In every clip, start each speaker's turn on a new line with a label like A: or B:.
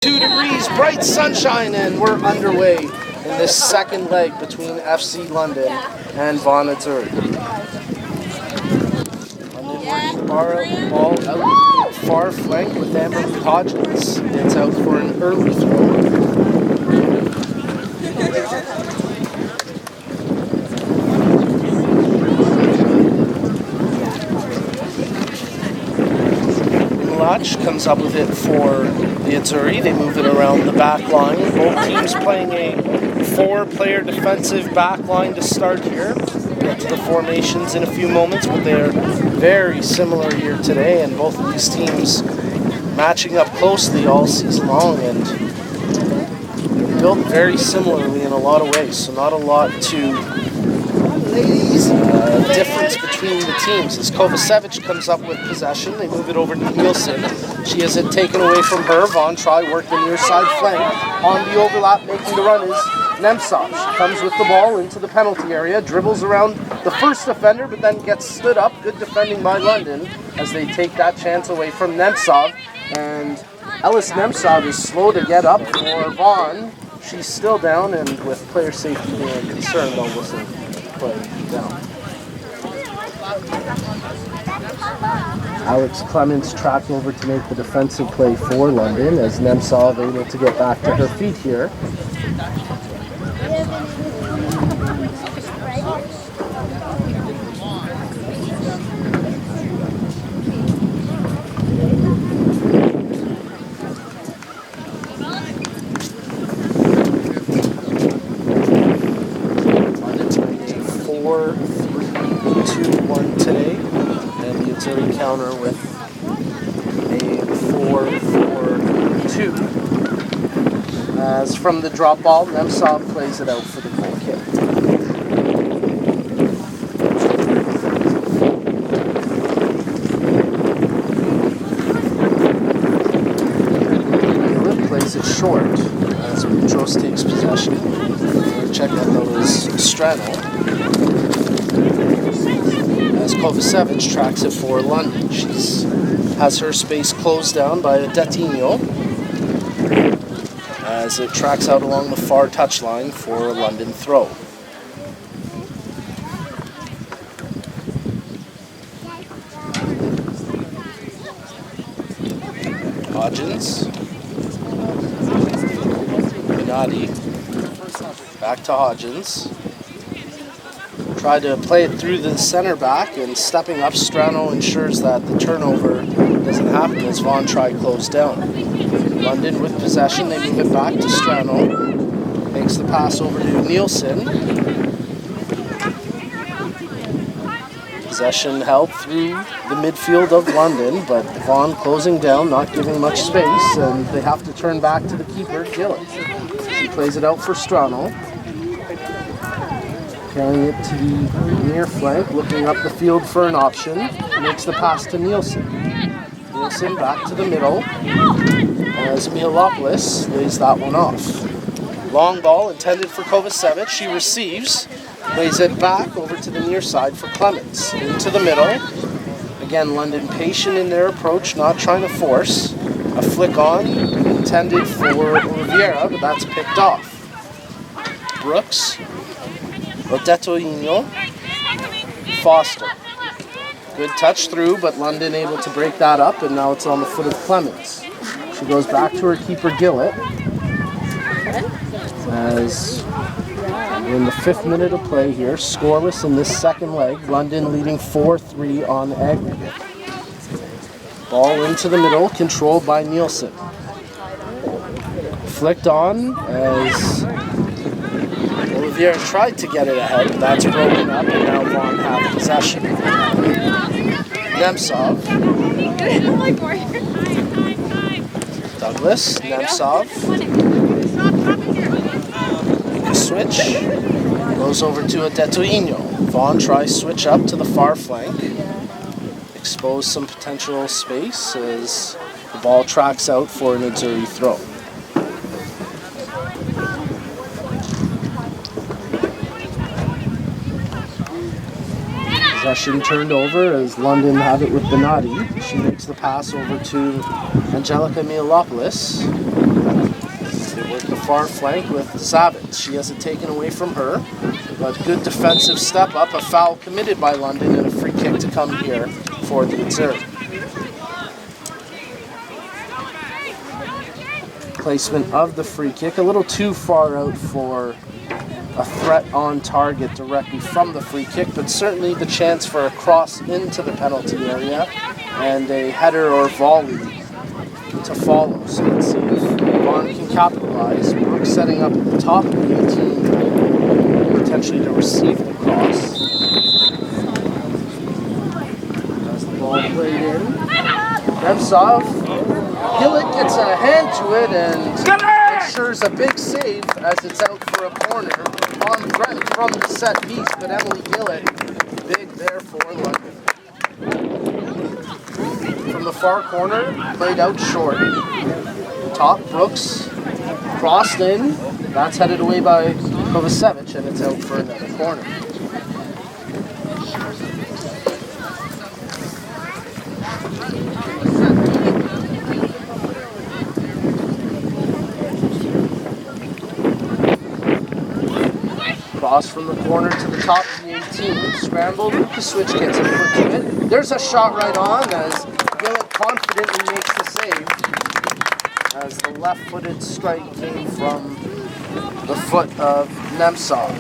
A: 2 degrees, bright sunshine, and we're underway in this second leg between FC London and Vaughan. London working the ball out the far flank with Amber Hodgins. It's out for an early throw. Comes up with it for the Azzurri. They move it around the back line. Both teams playing a 4-player defensive back line to start here. We'll get to the formations in a few moments, but they're very similar here today, and both of these teams matching up closely all season long and built very similarly in a lot of ways, so not a lot to difference between the teams. As Kovacevic comes up with possession, they move it over to Nielsen. She has it taken away from her. Vaughan try work the near side flank. On the overlap, making the run is Nemtsov. She comes with the ball into the penalty area, dribbles around the first defender, but then gets stood up. Good defending by London as they take that chance away from Nemtsov. And Ellis Nemtsov is slow to get up for Vaughan. She's still down, and with player safety being concerned, they'll whistle play down. Alex Clements tracked over to make the defensive play for London as Nemtsov able to get back to her feet here. London's playing a 4-3-2-1 today. Azzurri counter with a 4-4-2. As from the drop ball, Nemtsov plays it out for the goal kick. Gillett plays it short as Boutros takes possession. Check out that was Strano. As Kovacevic tracks it for London. She has her space closed down by Detinho as it tracks out along the far touchline for a London throw. Hodgins. Benatti. Back to Hodgins. Tried to play it through the center back, and stepping up, Strano ensures that the turnover doesn't happen as Vaughan tried close down. London with possession, they move it back to Strano. Makes the pass over to Nielsen. Possession held through the midfield of London, but Vaughan closing down, not giving much space, and they have to turn back to the keeper, Gillett. She plays it out for Strano. Carrying it to the near flank, looking up the field for an option. Makes the pass to Nielsen. Nielsen back to the middle as Mihalopoulos lays that one off. Long ball intended for Kovacevic. She receives, lays it back over to the near side for Clements. Into the middle. Again, London patient in their approach, not trying to force. A flick on intended for Oliveira, but that's picked off. Brooks. Detinho, Foster. Good touch through, but London able to break that up, and now it's on the foot of Clements. She goes back to her keeper, Gillett. As we're in the 5th minute of play here, scoreless in this second leg. London leading 4-3 on aggregate. Ball into the middle, controlled by Nielsen. Flicked on as Oliveira tried to get it ahead, but that's broken up, and now Vaughan have possession. Nemtsov. Douglas, Nemtsov. Switch. Goes over to a Detinho. Vaughan tries switch up to the far flank. Expose some potential space as the ball tracks out for an Azzurri throw. Possession turned over as London have it with Benatti. She makes the pass over to Angelica Mihalopoulos. far flank with Zavitz. She has it taken away from her, but good defensive step up, a foul committed by London, and a free kick to come here for the Observe. Placement of the free kick, a little too far out for a threat on target directly from the free kick, but certainly the chance for a cross into the penalty area and a header or volley to follow. So let's see if Vaughan can capitalize. Brooks setting up at the top of the 18, potentially to receive the cross. As the ball played in, Nemtsov, Gillett gets a hand to it and ensures a big save as it's out for a corner on threat from the set piece, but Emily Gillett, big there for London. From the far corner, played out short. Top, Brooks, crossed in, that's headed away by Kovacevic, and it's out for another corner. Cross from the corner to the top of the 18. Scrambled, Lukaswitch gets a foot to it. There's a shot right on as Gillett confidently makes the save. As the left-footed strike came from the foot of Nemtsov.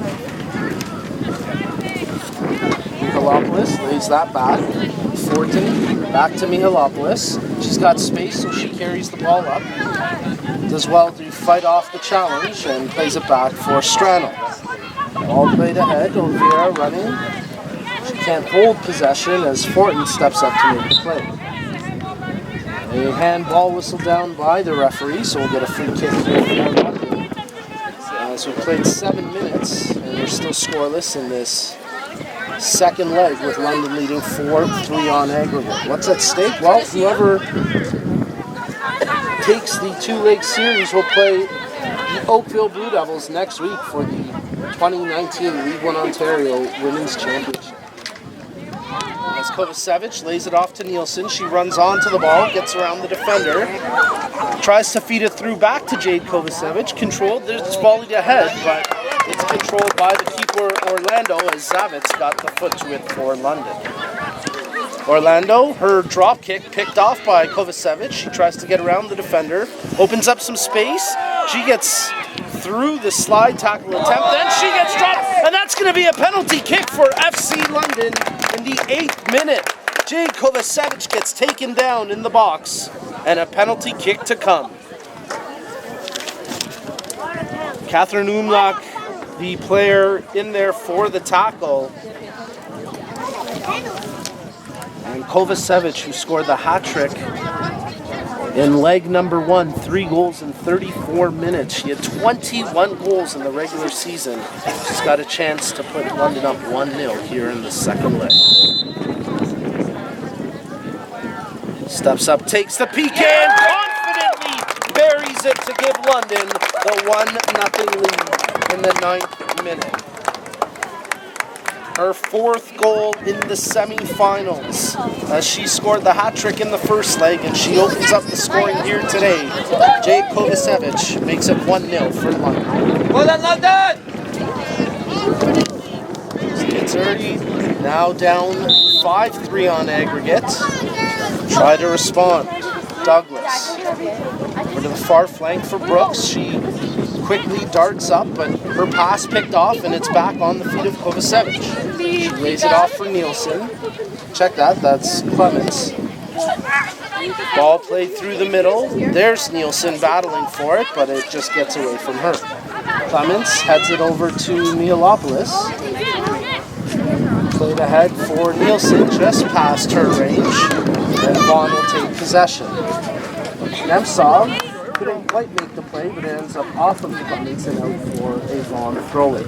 A: Mihalopoulos lays that back. Fortin back to Mihalopoulos. She's got space, so she carries the ball up. Does well to fight off the challenge and plays it back for Strano. All played ahead, Oliveira running. She can't hold possession as Fortin steps up to make the play. A handball whistled down by the referee, so we'll get a free kick here for London. As we played 7 minutes, and we're still scoreless in this second leg with London leading 4-3 on aggregate. What's at stake? Well, whoever takes the two-leg series will play the Oakville Blue Devils next week for the 2019 League One Ontario Women's Championship. As Kovacevic lays it off to Nielsen, she runs onto the ball, gets around the defender, tries to feed it through back to Jade Kovacevic, controlled, it's volleyed ahead, but it's controlled by the keeper Orlando as Zavitz got the foot to it for London. Orlando, her drop kick picked off by Kovacevic. She tries to get around the defender, opens up some space. She gets through the slide tackle attempt, then she gets dropped, and that's going to be a penalty kick for FC London in the 8th minute. Jade Kovacevic gets taken down in the box, and a penalty kick to come. Catherine Umlach, the player in there for the tackle. And Kovacevic, who scored the hat trick in leg number 1, 3 goals in 34 minutes. She had 21 goals in the regular season. She's got a chance to put London up 1-0 here in the second leg. Steps up, takes the PK, and confidently buries it to give London the 1-0 lead in the 9th minute. Her 4th goal in the semifinals as she scored the hat trick in the first leg, and she opens up the scoring here today. Jade Kovacevic makes it 1-0 for London.
B: Well done, London!
A: It's already now down 5-3 on aggregate. Try to respond. Douglas. Over to the far flank for Brooks. She quickly darts up, but her pass picked off, and it's back on the feet of Kovacevic. She lays it off for Nielsen. Check that, that's Clements. Ball played through the middle. There's Nielsen battling for it, but it just gets away from her. Clements heads it over to Mihalopoulos. Played ahead for Nielsen, just past her range, and Vaughan will take possession. Nemtsov couldn't quite make the play, but it ends up off of Clements and out for a Vaughan throw-in.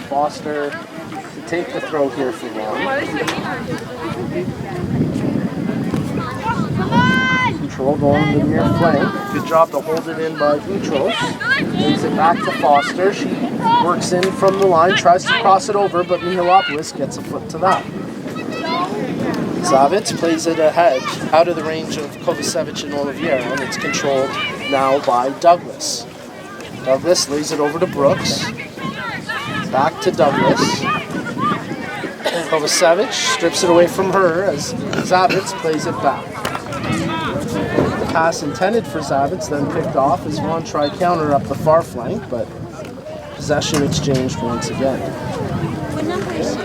A: Foster to take the throw here for Vaughan. Control going to the near flank. Good job to hold it in by Boutros. Lays it back to Foster. She works in from the line, tries to cross it over, but Mihalopoulos gets a foot to that. Zavitz plays it ahead, out of the range of Kovacevic and Oliveira, and it's controlled now by Douglas. Douglas lays it over to Brooks. Back to Douglas. Kovacevic strips it away from her as Zavitz plays it back. The pass intended for Zavitz, then picked off as Vaughan tried counter up the far flank, but possession exchanged once again.
B: What number is she?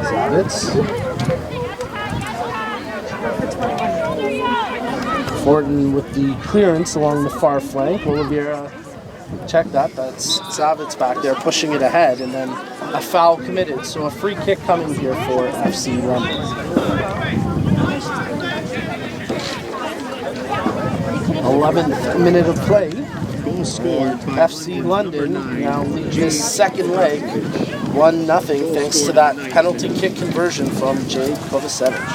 A: Zavitz. Fortin with the clearance along the far flank. Oliveira, check that. That's Zavitz back there pushing it ahead, and then a foul committed. So a free kick coming here for FC London. 11th minute of play. FC London now leads this second leg 1-0 thanks to that penalty kick conversion from Jay Kovacevic.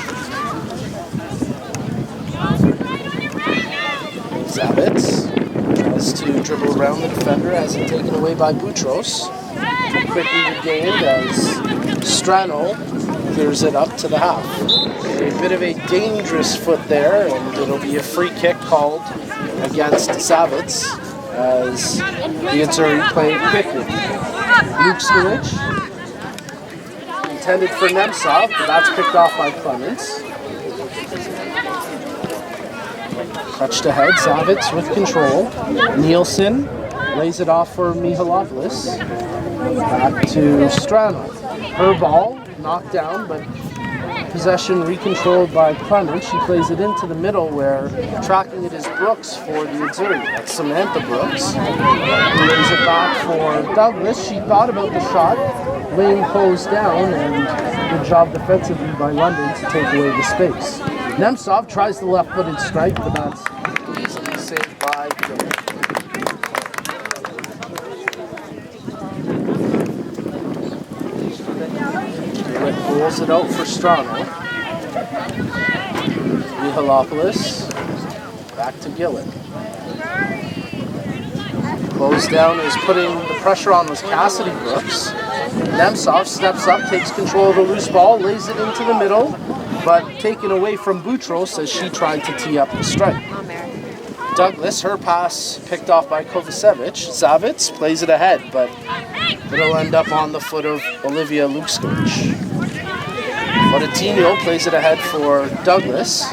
A: Zavitz tries to dribble around the defender as it's taken away by Boutros. Quickly regained as Strano clears it up to the half. A bit of a dangerous foot there, and it'll be a free kick called against Zavitz as the Azzurri play quickly. Luke intended for Nemtsov, but that's picked off by Clements. Touched ahead, Zavitz with control. Nielsen lays it off for Mihalopoulos. Back to Strano. Her ball knocked down, but possession recontrolled by Clements. She plays it into the middle where tracking it is Brooks for the Azzurri. That's Samantha Brooks. Lays it back for Douglas. She thought about the shot. Lane hosed down, and good job defensively by London to take away the space. Nemtsov tries the left-footed strike, but that's easily saved by Gillen. Gillen pulls it out for Strano. Mihalopoulos. Back to Gillen. Closed down is putting the pressure on was Cassidy Brooks. Nemtsov steps up, takes control of the loose ball, lays it into the middle, but taken away from Boutros as she tried to tee up the strike. Douglas, her pass picked off by Kovacevic. Zavitz plays it ahead, but it'll end up on the foot of Olivia Lukskovic. Bodatinho plays it ahead for Douglas.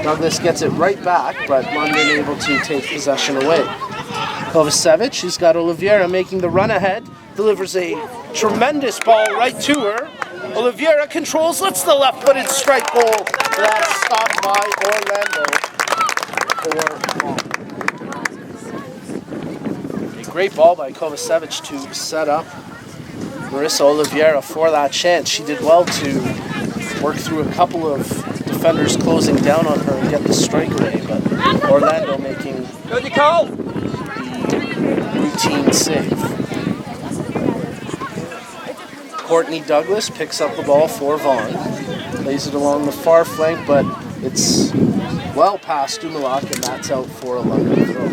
A: Douglas gets it right back, but London able to take possession away. Kovacevic, she's got Oliveira making the run ahead, delivers a tremendous ball right to her. Oliveira controls, lets the left-footed strike goal. That's stopped by Orlando. A great ball by Kovacevic to set up Marissa Oliveira for that chance. She did well to work through a couple of defenders closing down on her and get the strike away, but Orlando making the routine save. Courtney Douglas picks up the ball for Vaughan. Lays it along the far flank, but it's well past Dumoulin, and that's out for a London throw.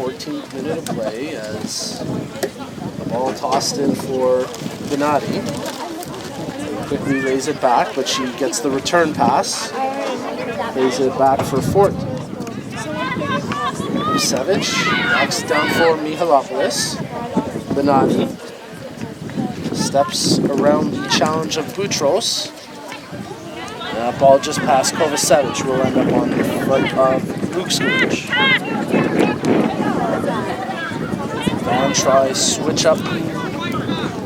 A: 14th minute of play as the ball tossed in for Gennady. Quickly lays it back, but she gets the return pass. Lays it back for Fortin. Savic knocks down for Mihalopoulos. Gennady steps around the challenge of Boutros. That ball just past Kovacevic will end up on the foot of Lukskovic. Vaughan tries switch up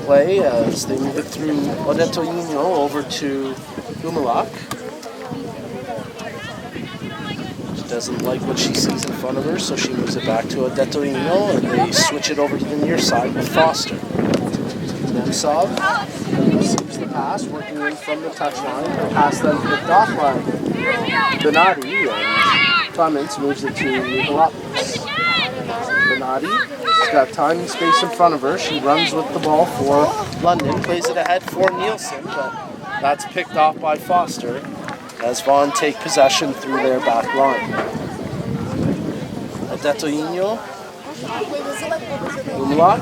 A: play as they move it through Odetoino over to Dumoulin. Doesn't like what she sees in front of her, so she moves it back to Odetoino, and they switch it over to the near side with Foster. Nemtsov receives the pass, working in from the touchline. The pass then picked off by Gennady, and Clements moves it to Mihalopoulos. Gennady, she's got time and space in front of her. She runs with the ball for London, plays it ahead for Nielsen, but that's picked off by Foster as Vaughan take possession through their back line. Odetoino Umlaut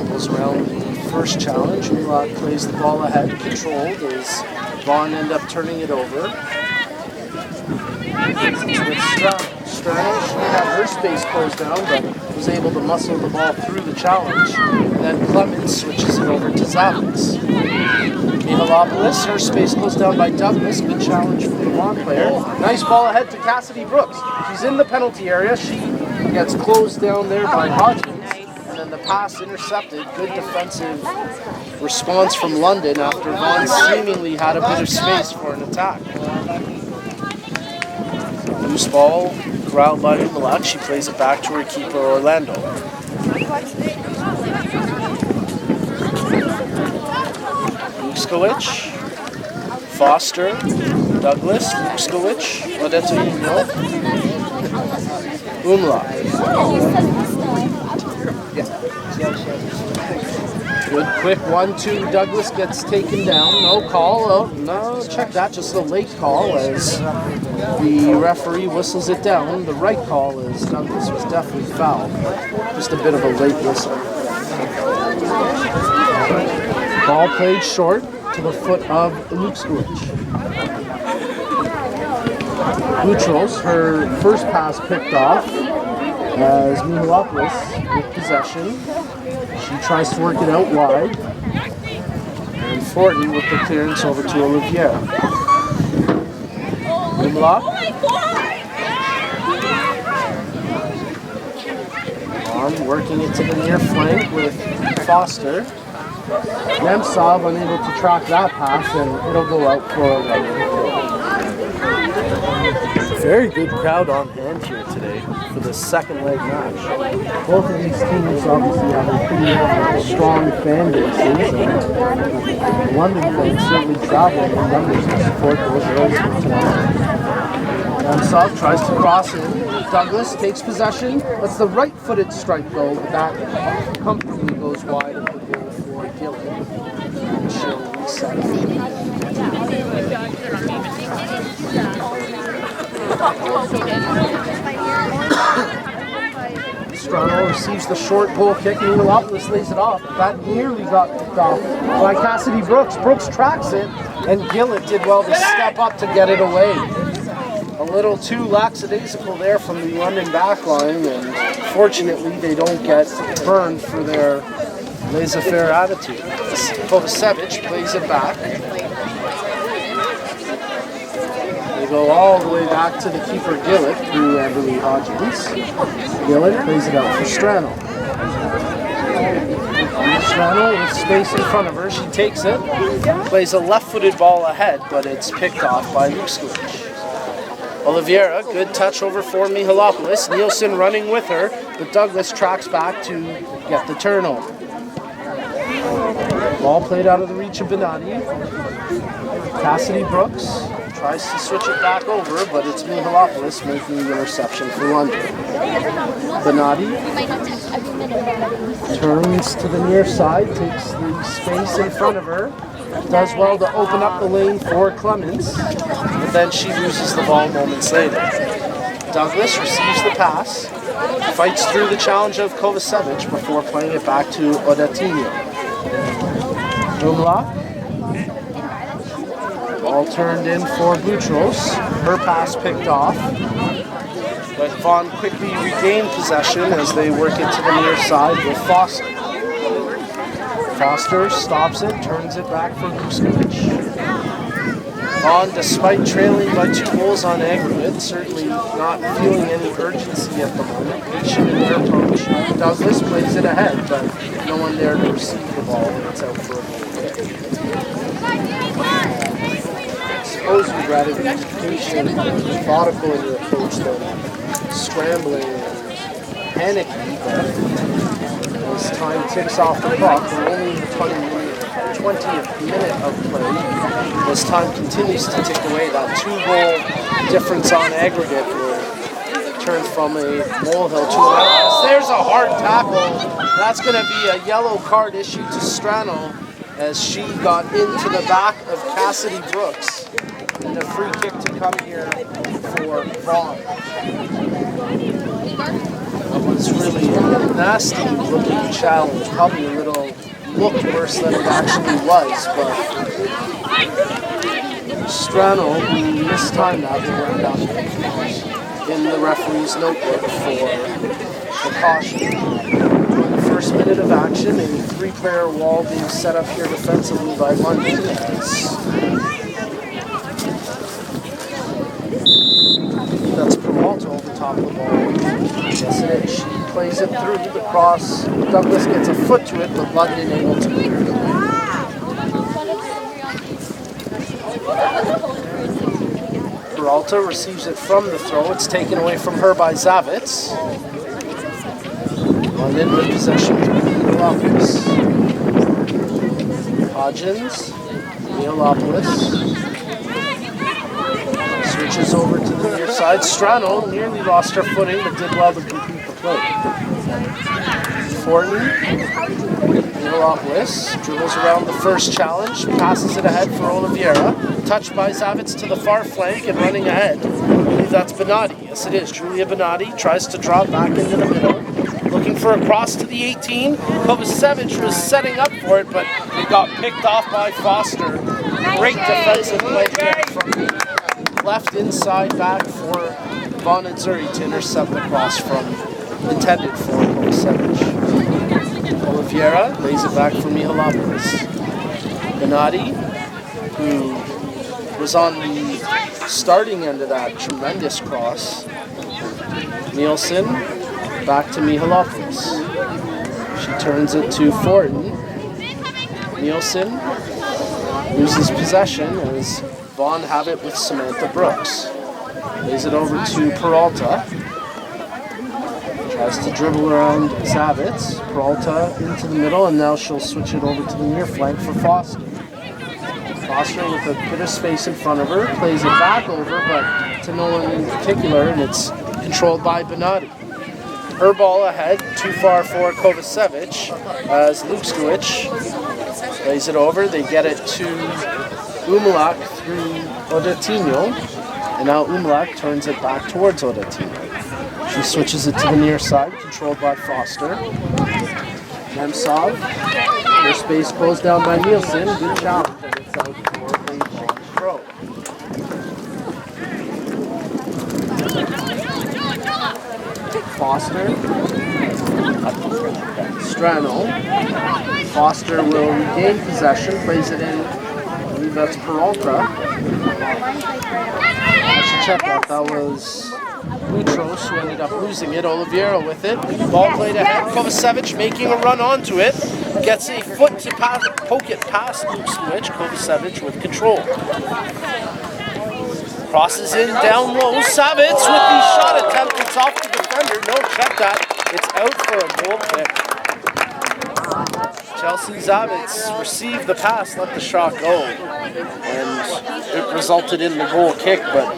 A: goes around the first challenge. Umlaut plays the ball ahead, controlled as Vaughan end up turning it over. With Strano, she had her space closed down, but was able to muscle the ball through the challenge. And then Clemens switches it over to Zavitz. Mihalopoulos, her space closed down by Douglas. Good challenge from the Vaughan player. Nice ball ahead to Cassidy Brooks. She's in the penalty area. She gets closed down there by Hodgins. And then the pass intercepted. Good defensive response from London after Vaughan seemingly had a bit of space for an attack. Loose ball, corralled by Umlaut. She plays it back to her keeper, Orlando. Luskowicz, Foster, Douglas, Luskowicz, Odetto, Umlaut. Good quick 1-2. Douglas gets taken down. No call. Oh, no, check that. Just a late call as the referee whistles it down. The right call is Douglas was definitely fouled. Just a bit of a late whistle. Ball played short to the foot of Luskowicz. Neutrals, her first pass picked off as Mihalopoulos with possession. She tries to work it out wide. And Fortin with the clearance over to Olivier. Umlaut. On working it to the near flank with Foster. Nemtsov unable to track that pass, and it'll go out for a run. Very good crowd on hand here today for the second leg match. Both of these teams obviously have a pretty strong fan bases. And London fans certainly travel in numbers to support those girls. Nemtsov tries to cross in. Douglas takes possession. That's the right-footed strike though, but that comfortably goes wide of the goal for Gillen. And she'll reset it. Strano receives the short goal kick, and Mihalopoulos lays it off. That nearly got picked off by Cassidy Brooks. Brooks tracks it, and Gillett did well to step up to get it away. A little too lackadaisical there from the London backline, and fortunately they don't get burned for their laissez-faire attitude. Kovacevic plays it back. They go all the way back to the keeper Gillett through Amberly Hodgins. Gillett plays it out for Strano. Strano with space in front of her. She takes it, plays a left-footed ball ahead, but it's picked off by Luskowicz. Oliveira, good touch over for Mihalopoulos. Nielsen running with her, but Douglas tracks back to get the turnover. Ball played out of the reach of Benatti. Cassidy Brooks tries to switch it back over, but it's Mihalopoulos making the interception for London. Benatti turns to the near side, takes the space in front of her, does well to open up the lane for Clemens, but then she loses the ball moments later. Douglas receives the pass, fights through the challenge of Kovacevic before playing it back to Odetto. Umlaut. Ball turned in for Boutros. Her pass picked off. But Vaughan quickly regained possession as they work it to the near side with Foster. Foster stops it, turns it back for Luskowicz. Vaughan, despite trailing by 2 goals on aggregate, certainly not feeling any urgency at the moment. Patient in their approach. Douglas plays it ahead, but no one there to receive the ball. It's out for a goal kick. I suppose you'd rather be patient and methodical in your approach than scrambling and panicking. As time ticks off the clock, we're only in the 20th minute of play. As time continues to tick away, that 2-goal difference on aggregate will turn from a molehill to an outcast. There's a hard tackle. That's going to be a yellow card issued to Strano as she got into the back of Cassidy Brooks. And a free kick to come here for Vaughan. was really a nasty looking challenge. Probably a little looked worse than it actually was, but Strano, who mistimed that, will end up in the referee's notebook for caution. In the first minute of action, a three-player wall being set up here defensively by London as that's Peralta over top of the ball. Yes, it is. She plays it through the cross. Douglas gets a foot to it, but London able to clear it away. Peralta receives it from the throw. It's taken away from her by Zavitz. London with possession through Neolopoulos. Hodgins, Neolopoulos. Switches over to the near side. Strano nearly lost her footing, but did well to complete the play. Fortin, Neolopoulos dribbles around the first challenge, passes it ahead for Oliveira. Touched by Zavitz to the far flank and running ahead. I believe that's Benatti. Yes, it is. Julia Benatti tries to drop back into the middle. Looking for a cross to the 18. Kovacevic was setting up for it, but it got picked off by Foster. Great defensive play here from left inside back for Vaughan and Zuri to intercept the cross from intended for Kovacevic. Oliveira lays it back for Mihalopoulos. Benatti, who was on the starting end of that tremendous cross. Nielsen back to Mihalopoulos. She turns it to Fortin. Nielsen loses possession as Vaughan have it with Samantha Brooks. Lays it over to Peralta. Tries to dribble around Zavitz. Peralta into the middle, and now she'll switch it over to the near flank for Foster. Foster with a bit of space in front of her, plays it back over, but to no one in particular, and it's controlled by Benatti. Her ball ahead, too far for Kovacevic, as Lukskiewicz lays it over. They get it to Umalak through Odatinho, and now Umalak turns it back towards Odatinho. She switches it to the near side, controlled by Foster. Nemtsov, her space closed down by Nielsen. Good challenge, and it's out for a Vaughan throw. Foster. Strano. Foster will regain possession, plays it in. I believe that's Peralta. I should check that. That was Boutros, who ended up losing it. Oliveira with it. Ball played ahead. Kovacevic making a run onto it. Gets a foot to poke it past Lukskiewicz. Kovacevic with control. Crosses in down low. Savitz with the shot attempt. It's off the defender. No, check that. It's out for a goal kick. Chelsea Zavitz received the pass, let the shot go, and it resulted in the goal kick, but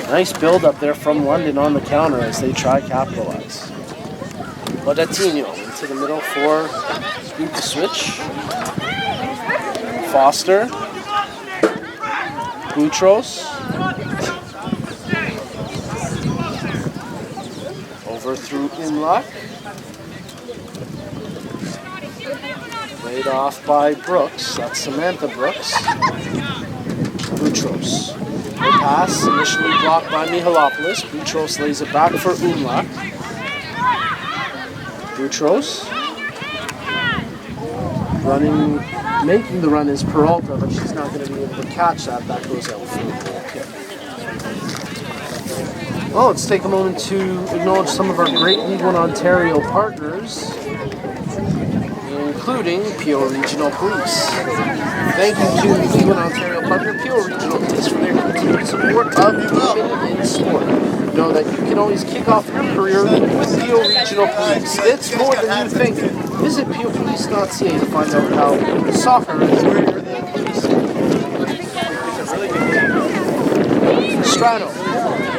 A: nice build up there from London on the counter as they try capitalize. Odatinho into the middle for Lukskiewicz. Foster. Boutros. Over through Imlach. Laid off by Brooks. That's Samantha Brooks. Boutros. The pass initially blocked by Mihalopoulos. Boutros lays it back for Umlach. Boutros. Running, making the run is Peralta, but she's not going to be able to catch that. That goes out for a goal kick. Well, let's take a moment to acknowledge some of our great League One Ontario partners, including Peel Regional Police. Thank you to League One Ontario partner Peel Regional Police for their continued support of women in sport. Know that you can always kick off your career with Peel Regional Police. It's more than you think. Visit peelpolice.ca to find out how soccer is greater than policing. Strano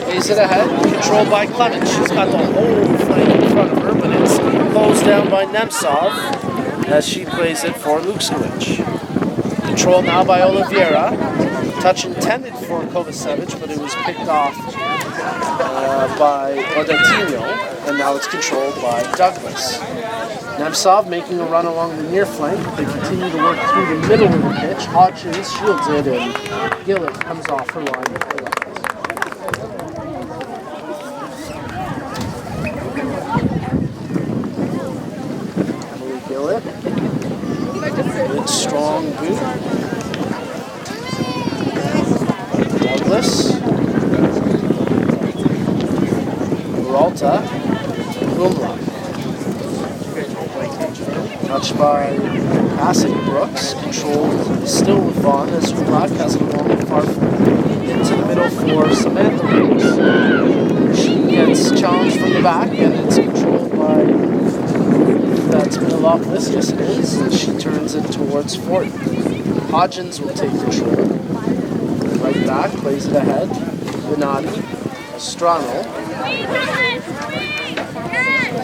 A: lays it ahead, controlled by Clement. She's got the whole flank in front of her, but it's closed down by Nemtsov as she plays it for Lukskiewicz. Controlled now by Oliveira. Touch intended for Kovacevic, but it was picked off by Odatino, and now it's controlled by Douglas. Nemtsov making a run along the near flank. They continue to work through the middle of the pitch. Hodgins shields it, and Gillett comes off her line. Emily Gillett. Good strong boot. Douglas. Peralta. Umlaut. Touched by Cassidy Brooks, controlled still with Vaughan as Umlaut has it along the far flank. Into the middle for Samantha Brooks. She gets challenged from the back and it's controlled by that's Mihalopoulos, yes it is, and she turns it towards Fort. Hodgins will take control. Right back, plays it ahead. Benatti, Strano.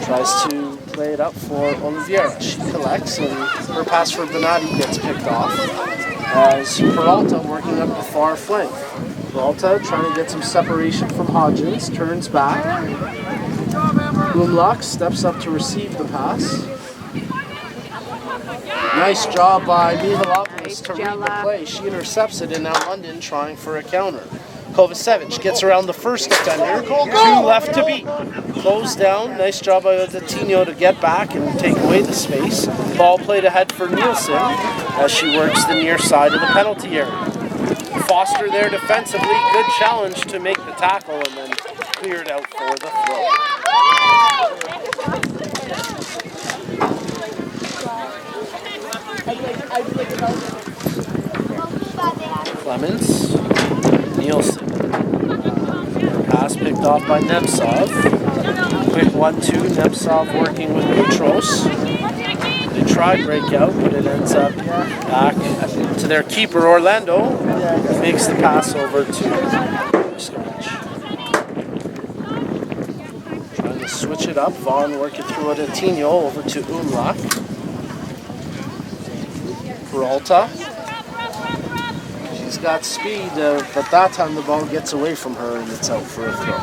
A: Tries to play it up for Oliveira. She collects and her pass for Benatti gets picked off as Peralta working up the far flank. Peralta trying to get some separation from Hodgins, turns back. Umlaut steps up to receive the pass. Nice job by Mihalopoulos to read the play. She intercepts it and now London trying for a counter. Kovacevic gets around the first defender, 2 left to beat. Closed down, nice job by Odatino to get back and take away the space. Ball played ahead for Nielsen as she works the near side of the penalty area. Foster there defensively, good challenge to make the tackle and then cleared out for the throw. Clements, Nielsen. Pass picked off by Nemtsov. Quick 1-2, Nemtsov working with Boutros. They try breakout, but it ends up back to their keeper, Orlando. Makes the pass over to Skirich. Trying to switch it up. Vaughan working through Odatino over to Umlaut. Peralta. She's got speed, but that time the ball gets away from her and it's out for a throw.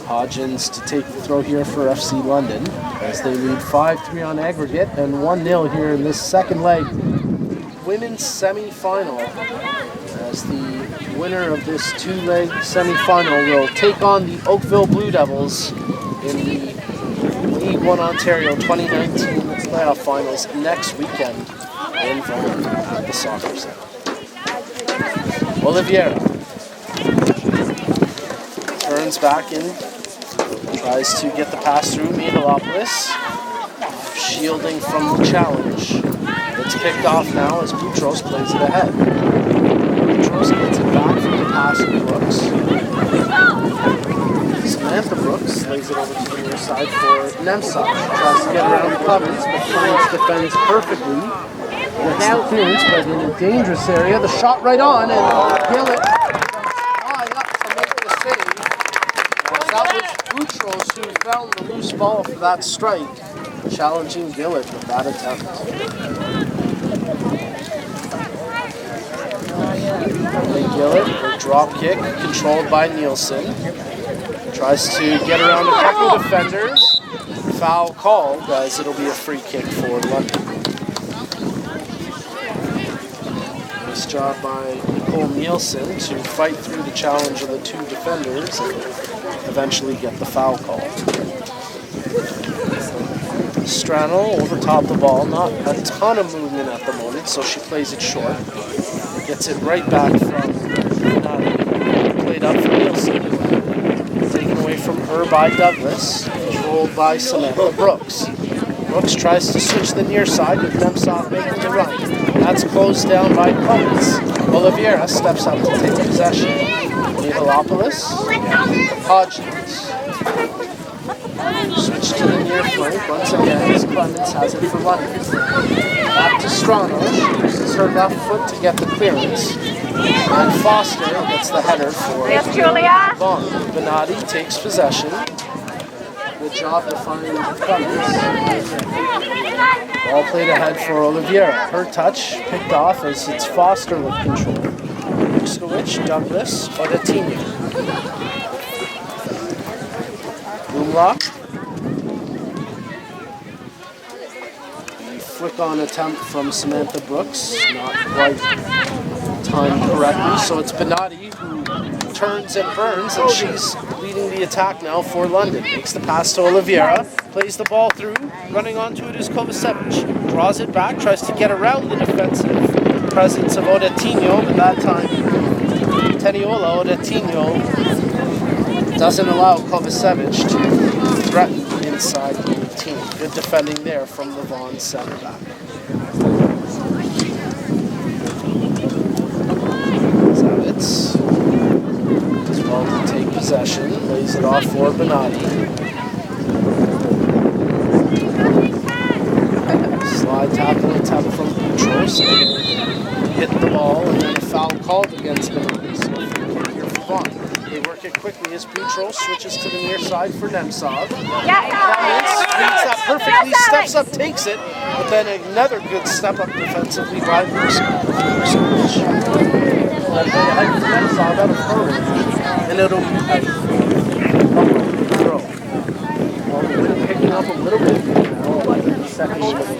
A: Hodgins to take the throw here for FC London as they lead 5-3 on aggregate and 1-0 here in this second leg. Women's semi-final as the winner of this 2-leg semi-final will take on the Oakville Blue Devils in the League One Ontario 2019 playoff finals next weekend in Vaughan at the Soccer Center. Oliveira turns back in, tries to get the pass through Mihalopoulos, shielding from the challenge. It's picked off now as Boutros plays it ahead. Boutros gets it back from the pass of Brooks. Samantha Brooks lays it over to the near side for Nemtsov. Tries to get around Clemens, but Clemens defends perfectly. Gets the clearance, but in a dangerous area. The shot right on, and Gillett flying up to make the save. That was Boutros who found the loose ball for that strike, challenging Gillett with that attempt. Gillett, a drop kick, controlled by Nielsen. Tries to get around a couple of defenders. Foul called as it'll be a free kick for London. Nice job by Nicole Nielsen to fight through the challenge of the 2 defenders and eventually get the foul call. Strano over top the ball, not a ton of movement at the moment, so she plays it short. Gets it right back from played up for Nielsen. Taken away from her by Douglas, controlled by Samantha Brooks. Brooks tries to switch the near side with Nemtsov making the run. That's closed down by Clemens. Oliveira steps up to take possession. Mihalopoulos, Hodgins. Switch to the near flank once again as Clemens has it for London. Back to Strano. She uses her left foot to get the clearance. And Foster gets the header for Vaughan. Benatti takes possession. Good job to find Clemens. Ball played ahead for Oliveira. Her touch picked off as it's Foster with control. Vuskovic, Douglas, Odatinho. Boomlock. Flick-on attempt from Samantha Brooks. Not quite timed correctly, so it's Benatti who turns and burns, and she's leading the attack now for London. Makes the pass to Oliveira, plays the ball through, running onto it is Kovacevic. Draws it back, tries to get around the defensive presence of Odatinho, but that time Teniola Odatinho doesn't allow Kovacevic to threaten inside the 18. Good defending there from the Vaughan center back. Savitz as well to take possession, lays it off for Benatti. Slide tackle attempt from Boutros. Hit the ball and then a foul called against Benatti. So free kick here for Vaughan. They work it quickly as Boutros switches to the near side for Nemtsov. Reads that perfectly, steps up, takes it, but then another good step up defensively by Vuskovic. Nemtsov out of hurry, and it'll be a throw. Well, the wind picking up a little bit now, like the second minute of play.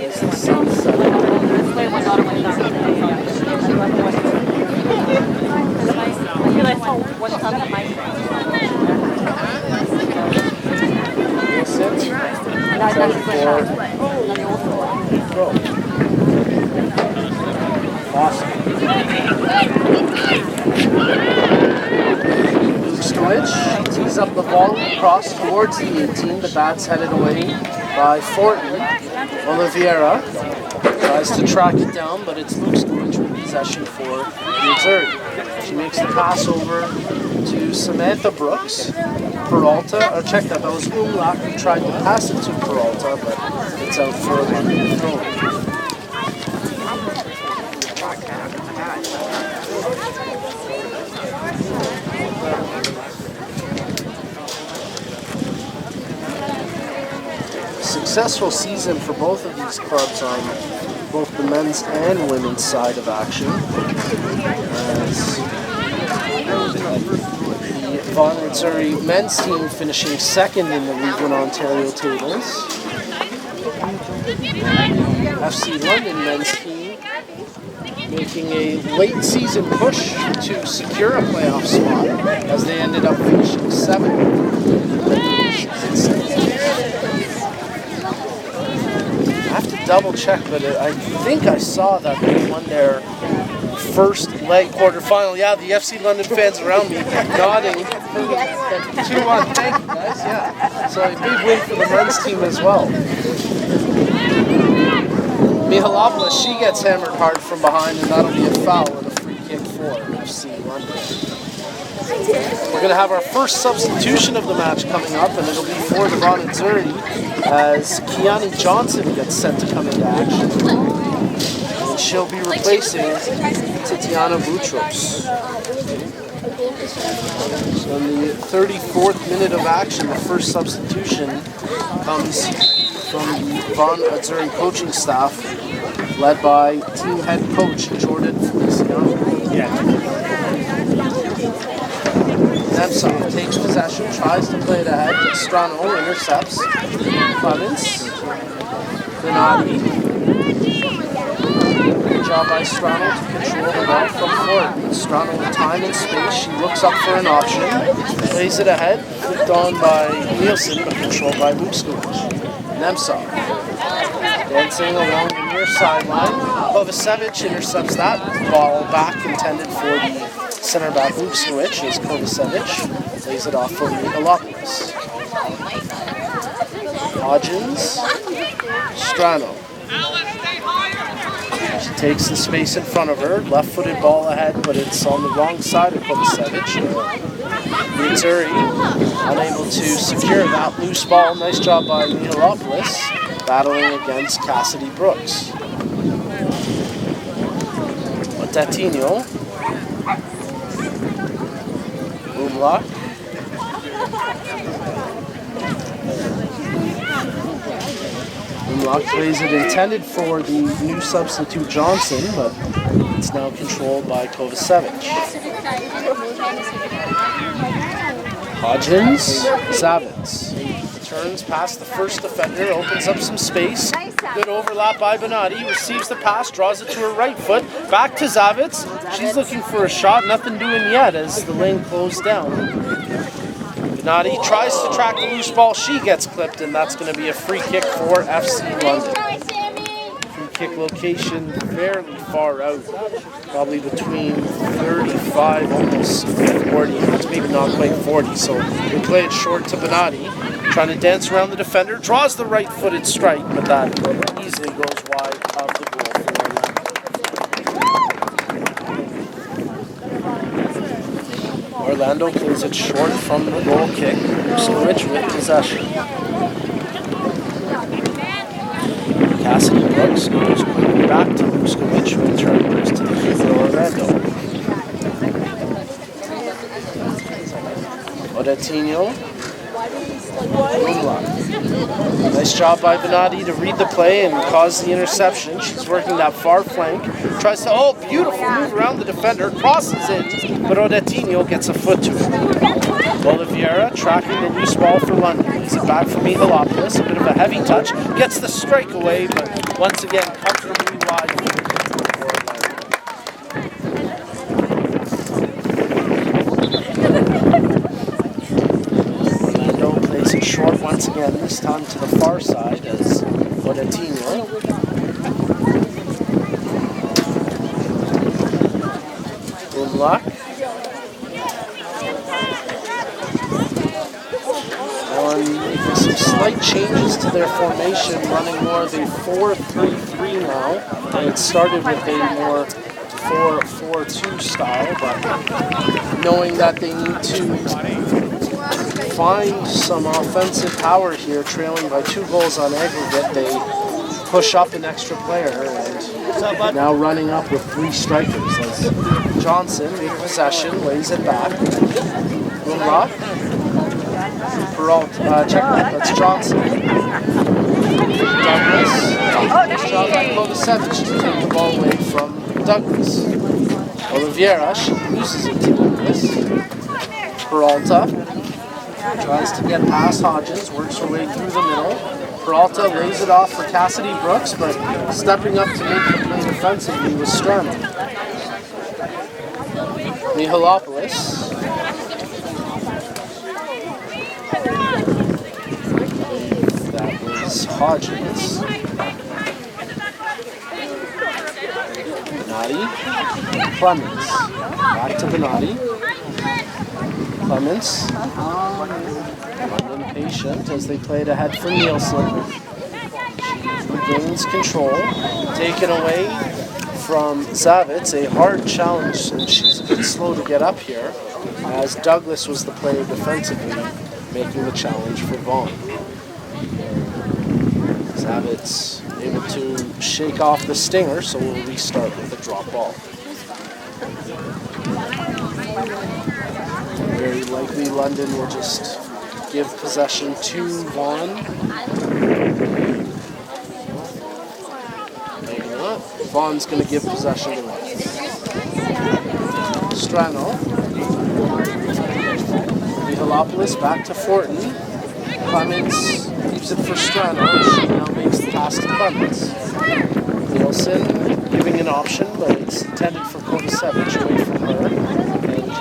A: It's the sunset. Vuskovic tees up the ball across towards the 18. The bat's headed away by Fortin. Oliveira tries to track it down, but it's Vuskovic with possession for the Missouri. She makes the pass over to Samantha Brooks. Peralta, or check that was Umlack who tried to pass it to Peralta, but it's out for a London throw. Successful season for both of these clubs on both the men's and women's side of action. As the Vaughan Missouri men's team finishing second in the League 1 Ontario tables. FC London men's team making a late season push to secure a playoff spot as they ended up finishing seventh. I have to double check, but I think I saw that they won their first leg quarterfinal. Yeah, the FC London fans around me nodding. 2-1. Thank you, guys. Yeah. So a big win for the men's team as well. Mihalopoulos, she gets hammered hard from behind, and that'll be a foul and a free kick for FC London. We're going to have our first substitution of the match coming up, and it'll be for the Vaughan Missouri as Kiani Johnson gets set to come into action. And she'll be replacing Tatiana Boutros. So in the 34th minute of action, the first substitution comes from the Vaughan Missouri coaching staff, led by team head coach Jordan Feliciano. Nemtsov takes possession, tries to play it ahead, but Strano intercepts. Clemens, Benatti. Good job by Strano to control the ball from Fortin. Strano with time and space, she looks up for an option, plays it ahead, flicked on by Nielsen, but controlled by Vuskovic. Nemtsov dancing along the near sideline. Kovacevic intercepts that ball back, intended for the center back Vuskovic as Kovacevic lays it off for Mihalopoulos. Hodgins, Strano. She takes the space in front of her, left-footed ball ahead, but it's on the wrong side of Kovacevic. Missouri unable to secure that loose ball. Nice job by Mihalopoulos, battling against Cassidy Brooks. Otatinho. Boomlock. Umlaut plays it intended for the new substitute Johnson, but it's now controlled by Kovacevic. Hodgins, Zavitz. Turns past the first defender, opens up some space. Good overlap by Benatti. Receives the pass, draws it to her right foot. Back to Zavitz. She's looking for a shot. Nothing doing yet as the lane closed down. Benatti tries to track the loose ball. She gets clipped, and that's going to be a free kick for FC London. Free kick location fairly far out. Probably between 35, almost 40. It's maybe not quite 40, so they play it short to Benatti. Trying to dance around the defender, draws the right-footed strike, but that easily goes wide of the goal for Orlando. Orlando plays it short from the goal kick. Switch with possession. Cassidy Brooks goes quickly back to Luskovic, who returns to the keeper Orlando. Odetinho. Nice job by Benatti to read the play and cause the interception. She's working that far flank. Tries to, beautiful move around the defender. Crosses in, but Odetinho gets a foot to it. Oliveira tracking the loose ball for London. He's it back for Mihalopoulos. A bit of a heavy touch. Gets the strike away, but once again, comfortably wide. Short once again, this time to the far side as Odetinho. Umlaut. Making some slight changes to their formation, running more of a 4-3-3 now. And it started with a more 4-4-2 style, but knowing that they need to find some offensive power here, trailing by 2 goals on aggregate, they push up an extra player and now running up with 3 strikers as Johnson in possession, lays it back. Umlaut. Peralta, check that, that's Johnson. Douglas. Nice job by Kovacevic to take the ball away from Douglas. Oliveira, she loses it to Douglas. Peralta. Tries to get past Hodgins, works her way through the middle. Peralta lays it off for Cassidy Brooks, but stepping up to make the play defensively was Strano. Mihalopoulos. That was Hodgins. Benatti. Clemens. Back to Benatti. Clemens. London patient as they played ahead for Nielsen. She gains control. Taken away from Zavitz. A hard challenge, and she's a bit slow to get up here, as Douglas was the player defensively making the challenge for Vaughan. Zavitz able to shake off the stinger, so we'll restart with a drop ball. Very likely London will just give possession to Vaughan. Maybe not. Vaughan's going to give possession to London. Strano. Mihalopoulos back to Fortin. Clemens keeps it for Strano. She now makes the pass to Clemens. Nielsen giving an option, but it's intended for Kovacevic away from her.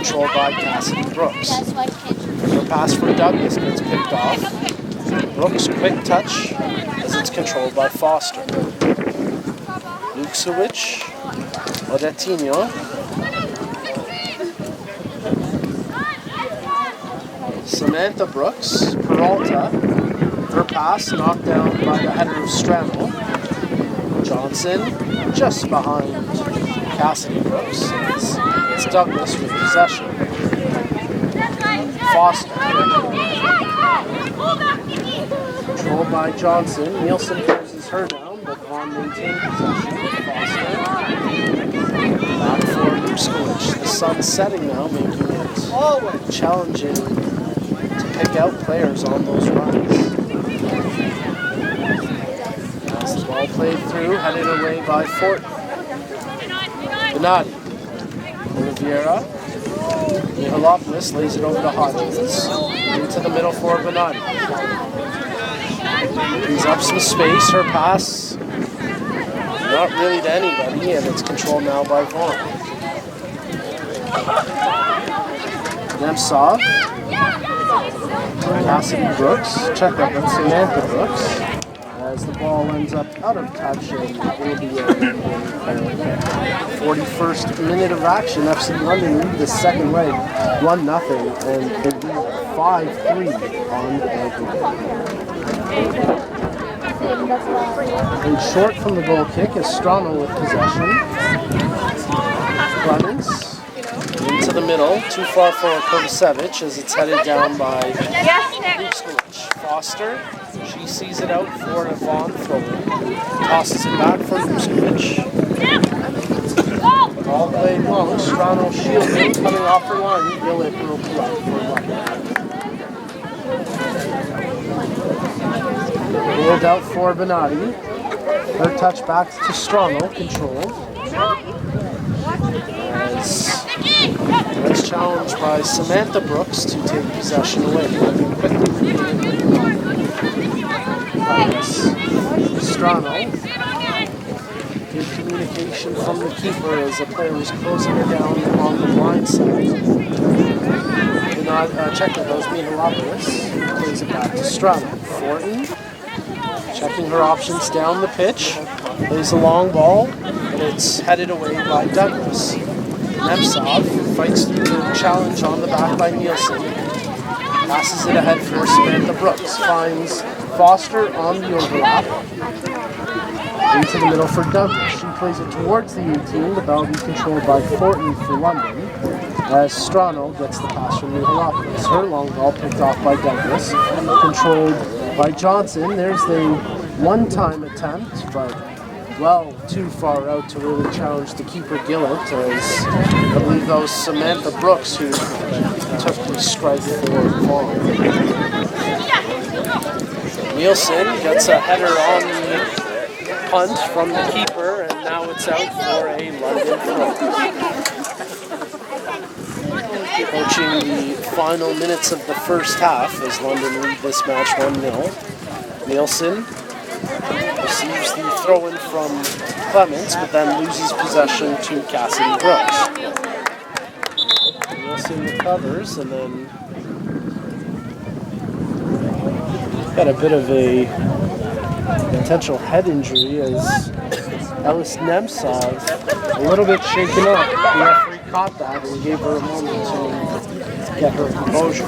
A: Controlled by Cassidy Brooks. Her pass for Douglas gets picked off. Brooks quick touch as it's controlled by Foster. Lukovic, Odetinho. Samantha Brooks, Peralta. Her pass knocked down by the header of Strano. Johnson just behind Cassidy Brooks. It's Douglas with possession. Foster. Controlled by Johnson. Nielsen closes her down, but Vaughan maintained possession. Foster. Back for Lukovic. The sun's setting now, making it challenging to pick out players on those runs. As the ball played through, headed away by Fortin. Benatti. Oliveira. Mihalopoulos lays it over to Hodgins. Into the middle for Benatti. He's up some space. Her pass, not really to anybody, and it's controlled now by Vaughan. Nemtsov. Cassidy Brooks. Check up on Samantha Brooks. As the ball ends up out of touch, and it will be a 41st minute of action. FC London lead the second leg 1-0, and they lead 5-3 on Played short from the goal kick is Strano with possession. Clemens into the middle, too far for Kovacevic as it's headed down by Luskovic. Foster, she sees it out for a Vaughan throw-in. Tosses it back for Luskovic. All played long, Strano shielding, coming off her line. Gillett will pull out for one. Pulled out for Benatti. Her touch back to Strano, controlled. As challenged by Samantha Brooks to take possession away. Strano. Good communication from the keeper as the player was closing her down on the blind side. Check that those Mihalopoulos. Plays it back to Strano. Fortin. Checking her options down the pitch. Plays a long ball, and it's headed away by Douglas. Nemtsov fights through the challenge on the back by Nielsen. Passes it ahead for Samantha Brooks. Finds Foster on the overlap. Into the middle for Douglas. She plays it towards the 18. The ball be controlled by Fortin for London. As Strano gets the pass from Mihalopoulos. Her long ball picked off by Douglas. Controlled by Johnson. There's the one-time attempt, but well too far out to really challenge the keeper Gillett, as I believe that was Samantha Brooks who took the strike for Vaughan. Nielsen gets a header on the punt from the keeper, and now it's out for a London throw. Approaching the final minutes of the first half as London lead this match 1-0. Nielsen receives the throw-in from Clements, but then loses possession to Cassidy Brooks. Nielsen recovers, and then got a bit of a potential head injury as Ellis Nemtsov a little bit shaken up. The referee caught that and gave her a moment to get her composure.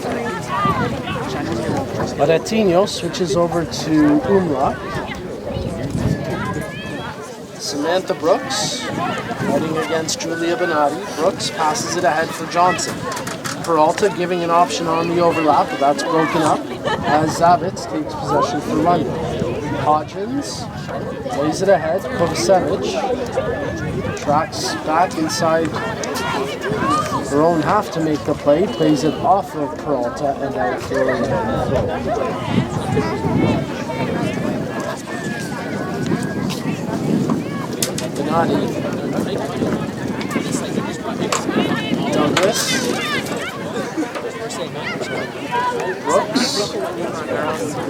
A: Baratinho switches over to Umla. Samantha Brooks fighting against Julia Benatti. Brooks passes it ahead for Johnson. Peralta giving an option on the overlap, but that's broken up as Zabitz takes possession for London. Hodgins plays it ahead. Kovacevic tracks back inside her own half to make the play. Plays it off of Peralta and out for a throw. Benatti. Douglas. Brooks.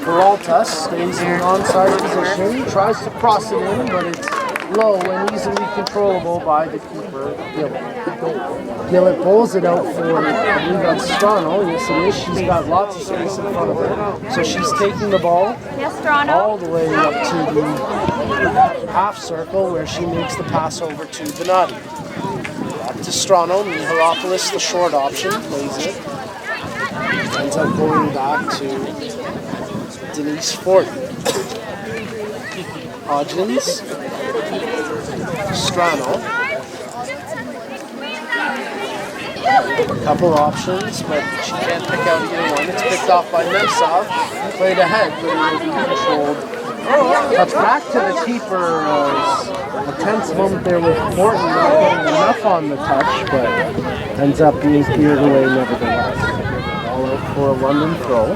A: Peralta stays in an onside position, tries to cross it in, but it's low and easily controllable by the keeper, Gillett. Gillett pulls it out for, I believe that's Strano. Yes, it is. She's got lots of space in front of her. So she's taking the ball all the way up to the half circle where she makes the pass over to Benatti. Back to Strano. Mihalopoulos, the short option, plays it. Ends up going back to Denise Fortin. Hodgins. Strano. A couple options, but she can't pick out either one. It's picked off by Nemtsov. Played ahead, but it will be controlled. Touch back to the keeper. A tense moment there with Fortin not getting enough on the touch, but ends up being cleared away nevertheless. All out for a London throw.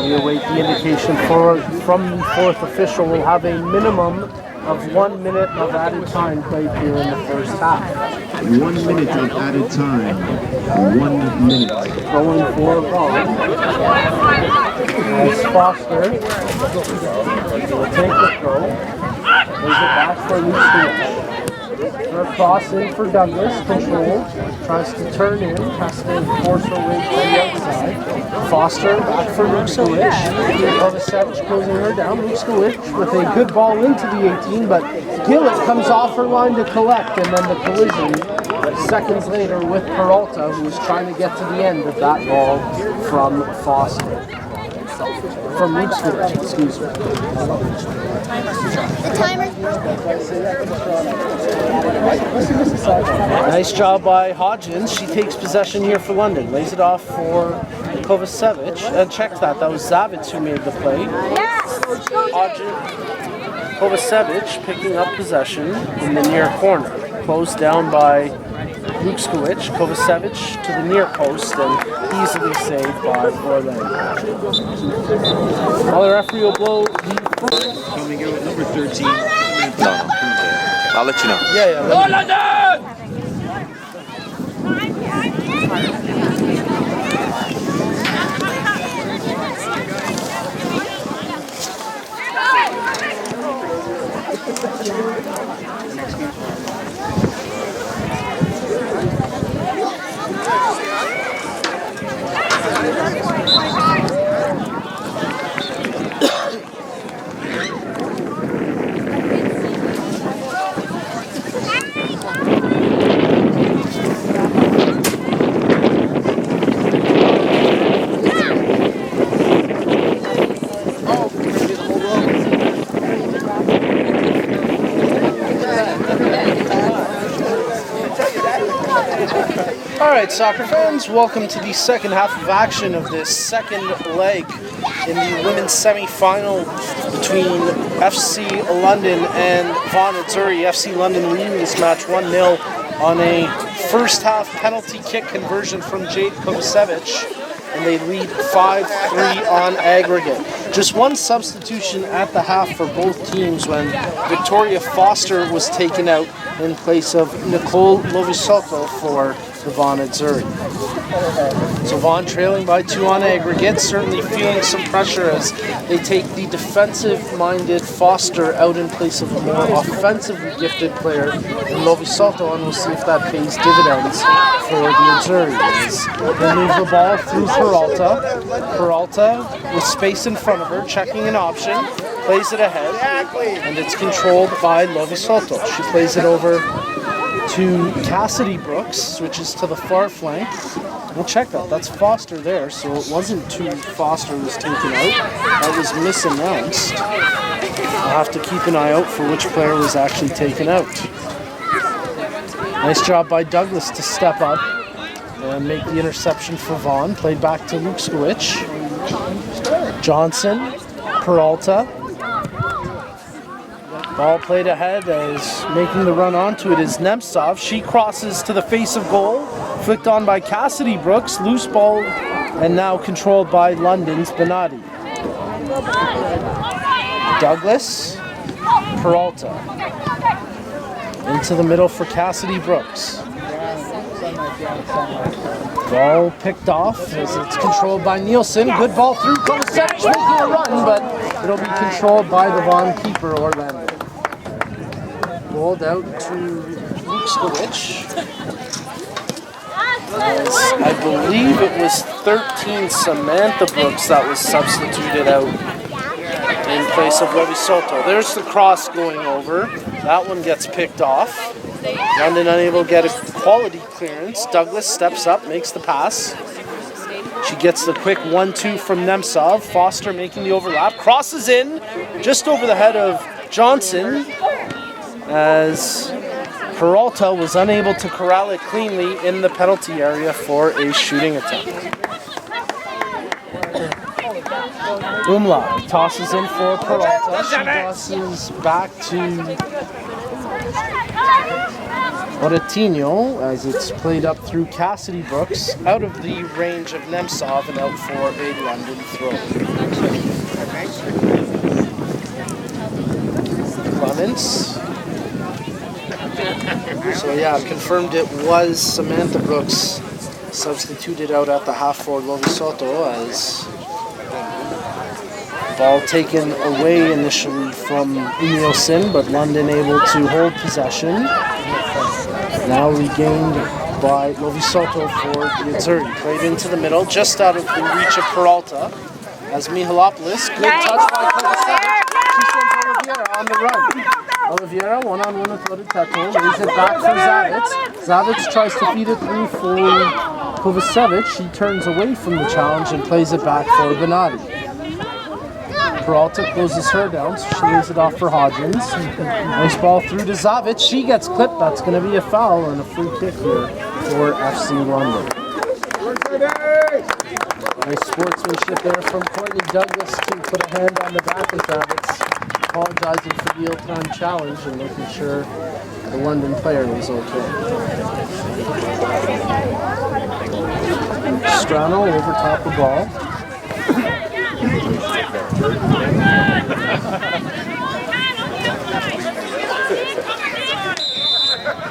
A: We await the indication from the fourth official. We'll have a minimum of 1 minute of added time played here in the first half.
C: 1 minute of added time. 1 minute.
A: Going for Vaughan. As Foster will take the throw. Plays it back for Luke. Cross in for Douglas, control, tries to turn in, has to force her way to the outside. Foster back for Luke-Skowich. Kovacevic closing her down. Luke-Skowich with a good ball into the 18, but Gillett comes off her line to collect, and then the collision seconds later with Peralta, who was trying to get to the end of that ball from Foster. From Luke-Skowich, excuse me. Nice job by Hodgins. She takes possession here for London. Lays it off for Kovacevic. And check that. That was Zavitz who made the play. Hodgins, Kovacevic picking up possession in the near corner. Closed down by Luke-Skowich. Kovacevic to the near post and easily saved by Orlando. Now the referee will blow the first.
C: Can we go with number 13?
D: No. I'll let you know.
A: Yeah. Alright, soccer fans, welcome to the second half of action of this second leg in the women's semi-final between FC London and Vaughan Azzurri. FC London leading this match 1-0 on a first half penalty kick conversion from Jade Kovacevic, and they lead 5-3 on aggregate. Just one substitution at the half for both teams when Victoria Foster was taken out in place of Nicole Lovisotto for the Vaughan Azzurri. So Vaughan trailing by 2 on aggregate, certainly feeling some pressure as they take the defensive-minded Foster out in place of a more offensively gifted player in Lovisotto, and we'll see if that pays dividends for the Azzurri. They move the ball through Peralta. Peralta with space in front of her, checking an option, plays it ahead, and it's controlled by Lovisotto. She plays it over to Cassidy Brooks, switches to the far flank. We'll check that. That's Foster there, so it wasn't two Foster was taken out. That was misannounced. I'll have to keep an eye out for which player was actually taken out. Nice job by Douglas to step up and make the interception for Vaughan. Played back to Luke-Skowich. Johnson, Peralta. Ball played ahead as making the run onto it is Nemtsov. She crosses to the face of goal. Flicked on by Cassidy Brooks. Loose ball and now controlled by London's Benatti. Douglas. Peralta. Into the middle for Cassidy Brooks. Ball picked off as it's controlled by Nielsen. Good ball through. Kovacevic making a run, but it'll be controlled by the Vaughan keeper, Orlando. Rolled out to Luke-Skowich. I believe it was 13 Samantha Brooks that was substituted out in place of Lovisotto. There's the cross going over. That one gets picked off. London unable to get a quality clearance. Douglas steps up, makes the pass. She gets the quick 1-2 from Nemtsov. Foster making the overlap. Crosses in just over the head of Johnson as Peralta was unable to corral it cleanly in the penalty area for a shooting attempt. Umlaut tosses in for Peralta. She tosses back to Oretino as it's played up through Cassidy Brooks, out of the range of Nemtsov and out for a London throw. Clements. So yeah, confirmed it was Samantha Brooks substituted out at the half for Lovisoto as ball taken away initially from Nielsen, but London able to hold possession. Now regained by Lovisoto for the Azzurri. Played into the middle, just out of the reach of Peralta. As Mihalopoulos, good touch by Kovacevic. She sends Oliveira on the run. Oliveira, one-on-one with Lodeteto, lays it back for Zavitz. Zavitz tries to feed it through for Kovacevic. She turns away from the challenge and plays it back for Benatti. Peralta closes her down, so she lays it off for Hodgins. Nice ball through to Zavitz. She gets clipped. That's going to be a foul and a free kick here for FC London. Nice sportsmanship there from Courtney Douglas to put a hand on the back of Zavitz, apologizing for the ill-timed challenge and making sure the London player was okay. Strano over top the ball.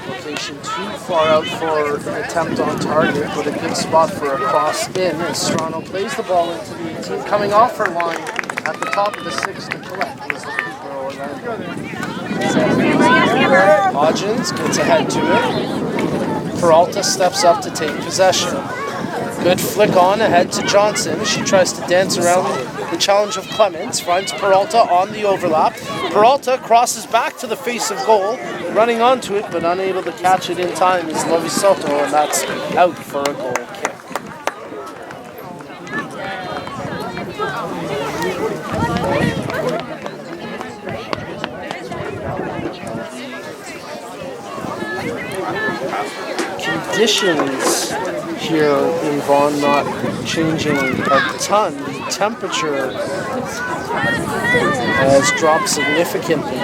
A: Location too far out for an attempt on target, but a good spot for a cross in as Strano plays the ball into the 18, coming off her line at the top of the 6 to collect was the keeper Orlando. Hodgins gets ahead to it. Peralta steps up to take possession. Good flick on ahead to Johnson. She tries to dance around the challenge of Clements. Finds Peralta on the overlap. Peralta crosses back to the face of goal. Running onto it, but unable to catch it in time is Lovisoto, and that's out for a goal kick. Conditions here in Vaughan not changing a ton. The temperature has dropped significantly.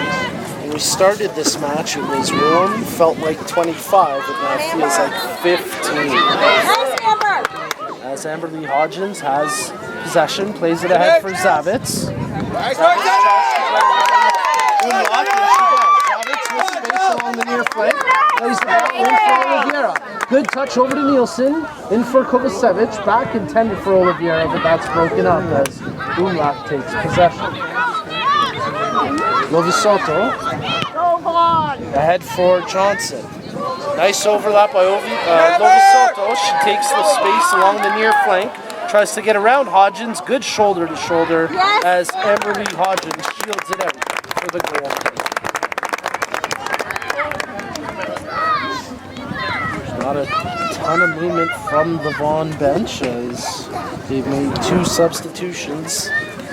A: When we started this match, it was warm, felt like 25, and now it feels like 15. As Amberly Hodgins has possession, plays it ahead for Zavitz. Zavitz with space along the near flank. Plays the ball in for Oliveira. Good touch over to Nielsen, in for Kovacevic, back intended for Oliveira, but that's broken up as Umlaut takes possession. Lovisoto, ahead for Johnson. Nice overlap by Lovisoto. She takes the space along the near flank, tries to get around Hodgins, good shoulder to shoulder as Amberly Hodgins shields it out for the goal kick. Not a ton of movement from the Vaughan bench as they've made 2 substitutions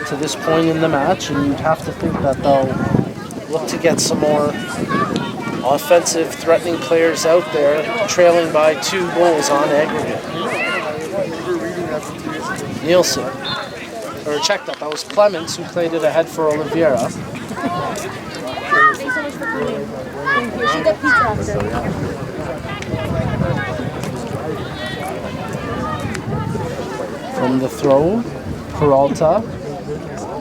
A: to this point in the match, and you'd have to think that they'll look to get some more offensive, threatening players out there, trailing by 2 goals on aggregate. Nielsen, or checked up, that was Clements who played it ahead for Oliveira. From the throw, Peralta,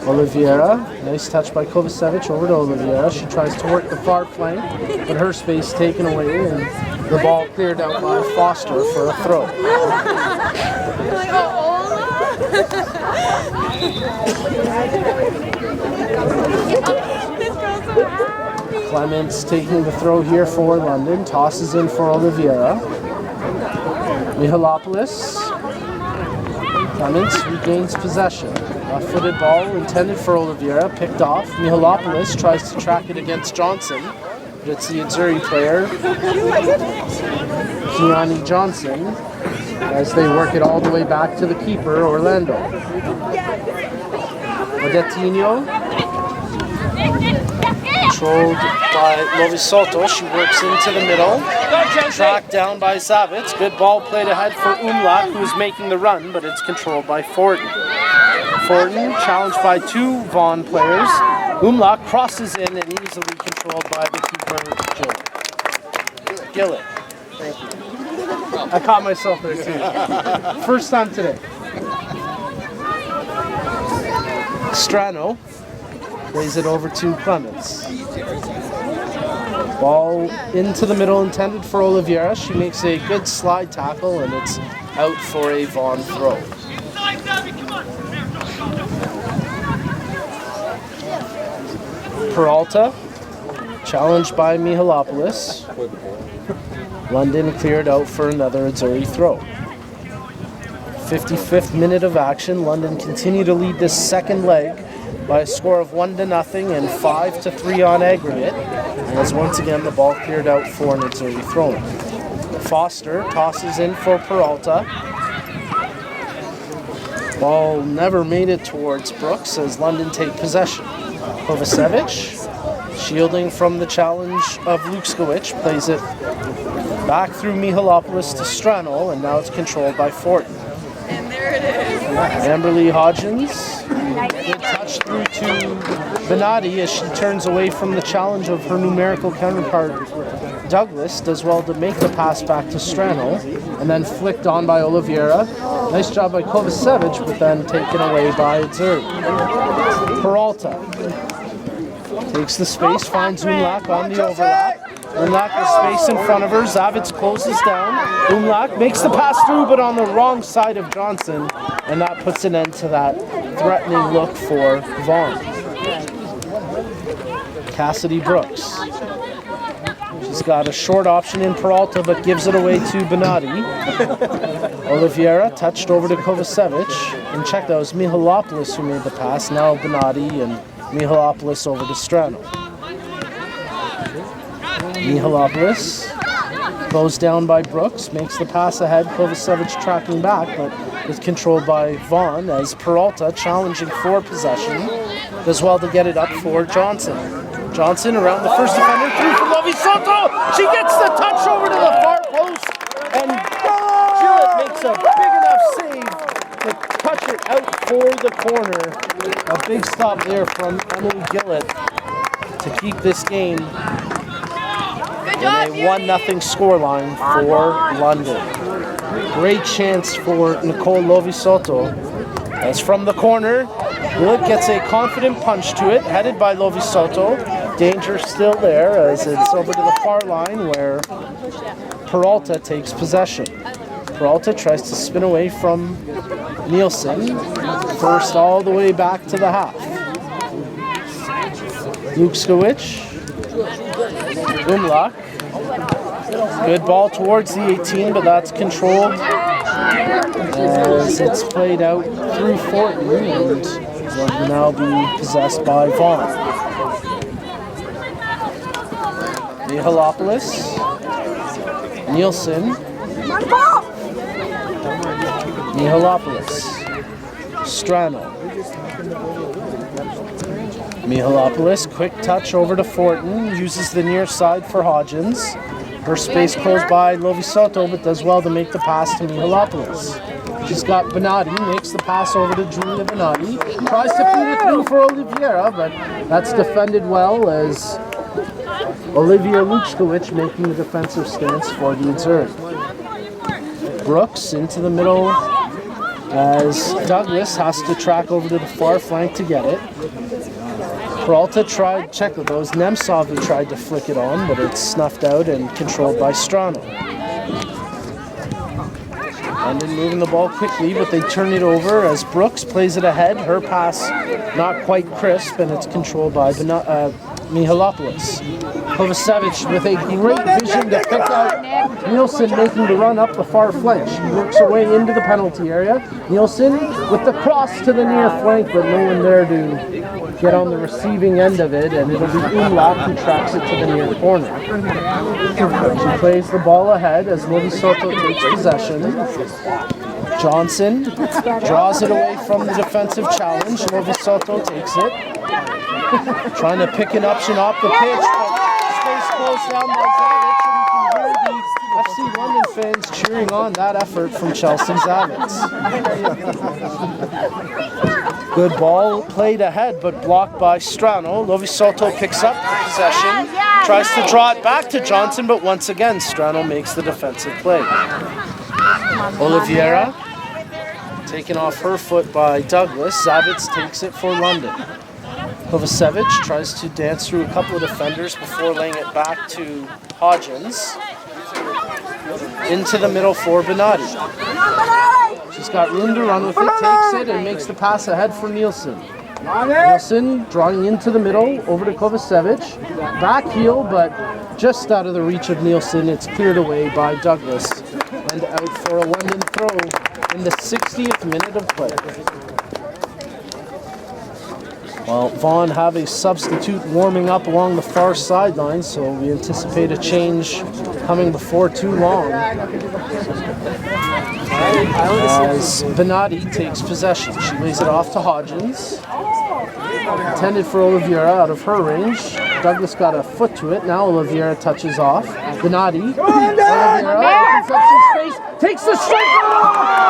A: Oliveira, nice touch by Kovacevic over to Oliveira. She tries to work the far flank, but her space taken away and the ball cleared out by Foster for a throw. Clements taking the throw here for London, tosses in for Oliveira. Mihalopoulos. Clements regains possession. A footed ball intended for Oliveira, picked off. Mihalopoulos tries to track it against Johnson, but it's the Azzurri player, Keani Johnson, as they work it all the way back to the keeper, Orlando. Odettino, controlled by Lovisoto. She works into the middle. Tracked down by Zavitz. Good ball played ahead for Umlaut, who is making the run, but it's controlled by Fortin. Fortin, challenged by two Vaughan players. L1OW crosses in and easily controlled by the keeper, Gillett. Thank you. I caught myself there too. First time today. Strano plays it over to Clements. Ball into the middle intended for Oliveira. She makes a good slide tackle and it's out for a Vaughan throw. Peralta, challenged by Mihalopoulos. London cleared out for another Azzurri throw. 55th minute of action. London continue to lead this second leg by a score of 1-0 and 5-3 on aggregate. And as once again the ball cleared out for an Azzurri throw. Foster tosses in for Peralta. Ball never made it towards Brooks as London take possession. Kovacevic, shielding from the challenge of Lukskiewicz, plays it back through Mihalopoulos to Strano, and now it's controlled by Fortin.
B: And there it is.
A: Amberly Hodgins, good touch through to Benatti as she turns away from the challenge of her numerical counterpart Douglas, does well to make the pass back to Strano, and then flicked on by Oliveira. Nice job by Kovacevic, but then taken away by Azzurri. Peralta takes the space, finds L1OW on the overlap. L1OW has space in front of her. Zavitz closes down. L1OW makes the pass through, but on the wrong side of Johnson, and that puts an end to that threatening look for Vaughan. Cassidy Brooks. She's got a short option in Peralta, but gives it away to Benatti. Oliveira touched over to Kovacevic, and check, that was Mihalopoulos who made the pass. Now Benatti and Mihalopoulos over to Strano. Mihalopoulos goes down by Brooks, makes the pass ahead. Kovacevic tracking back, but is controlled by Vaughan as Peralta, challenging for possession, does well to get it up for Johnson. Johnson around the first defender, through for Lovi Soto. She gets the touch over to the far post, and Gillett makes a big enough save to touch it out for the corner. A big stop there from Emily Gillett to keep this game in a 1-0 scoreline for London. Great chance for Nicole Lovisoto. As from the corner, Gillett gets a confident punch to it, headed by Lovisoto. Danger still there as it's over to the far line where Peralta takes possession. Peralta tries to spin away from Nielsen, first all the way back to the half. Lukskiewicz, L1OW. Good ball towards the 18, but that's controlled as it's played out through Fortin and will now be possessed by Vaughan. Mihalopoulos, Nielsen, Mihalopoulos, Strano. Mihalopoulos, quick touch over to Fortin, uses the near side for Hodgins. Her space closed by Lovisoto, but does well to make the pass to Mihalopoulos. She's got Benatti, makes the pass over to Julia Benatti. Tries to feed it through for Oliveira, but that's defended well as Olivia Lukskiewicz making the defensive stance for the Azzurri. Brooks into the middle as Douglas has to track over to the far flank to get it. Peralta tried, check with those, Nemtsov who tried to flick it on, but it's snuffed out and controlled by Strano. London moving the ball quickly, but they turn it over as Brooks plays it ahead. Her pass not quite crisp, and it's controlled by Mihalopoulos. Kovacevic with a great vision to pick out Nielsen making the run up the far flank. She works her way into the penalty area. Nielsen with the cross to the near flank, but no one there to get on the receiving end of it, and it'll be L1OW who tracks it to the near corner. She plays the ball ahead as Lovisoto takes possession. Johnson draws it away from the defensive challenge. Lovisoto takes it. Trying to pick an option off the pitch, but space closed down by Zavitz, and you can hear the FC London fans cheering on that effort from Chelsea Zavitz. Good ball played ahead, but blocked by Strano. Lovisoto picks up possession, tries to draw it back to Johnson, but once again, Strano makes the defensive play. Oliveira, taken off her foot by Douglas. Zavitz takes it for London. Kovacevic tries to dance through a couple of defenders before laying it back to Hodgins. Into the middle for Benatti. She's got room to run with it, takes it, and makes the pass ahead for Nielsen. Nielsen drawing into the middle, over to Kovacevic. Back heel, but just out of the reach of Nielsen. It's cleared away by Douglas. And out for a London throw in the 60th minute of play. Well, Vaughan have a substitute warming up along the far sideline, so we anticipate a change coming before too long. As Benatti takes possession. She lays it off to Hodgins. Intended for Oliveira out of her range. Douglas got a foot to it. Now Oliveira touches off. Benatti. Oliveira opens up some space. Takes the strike.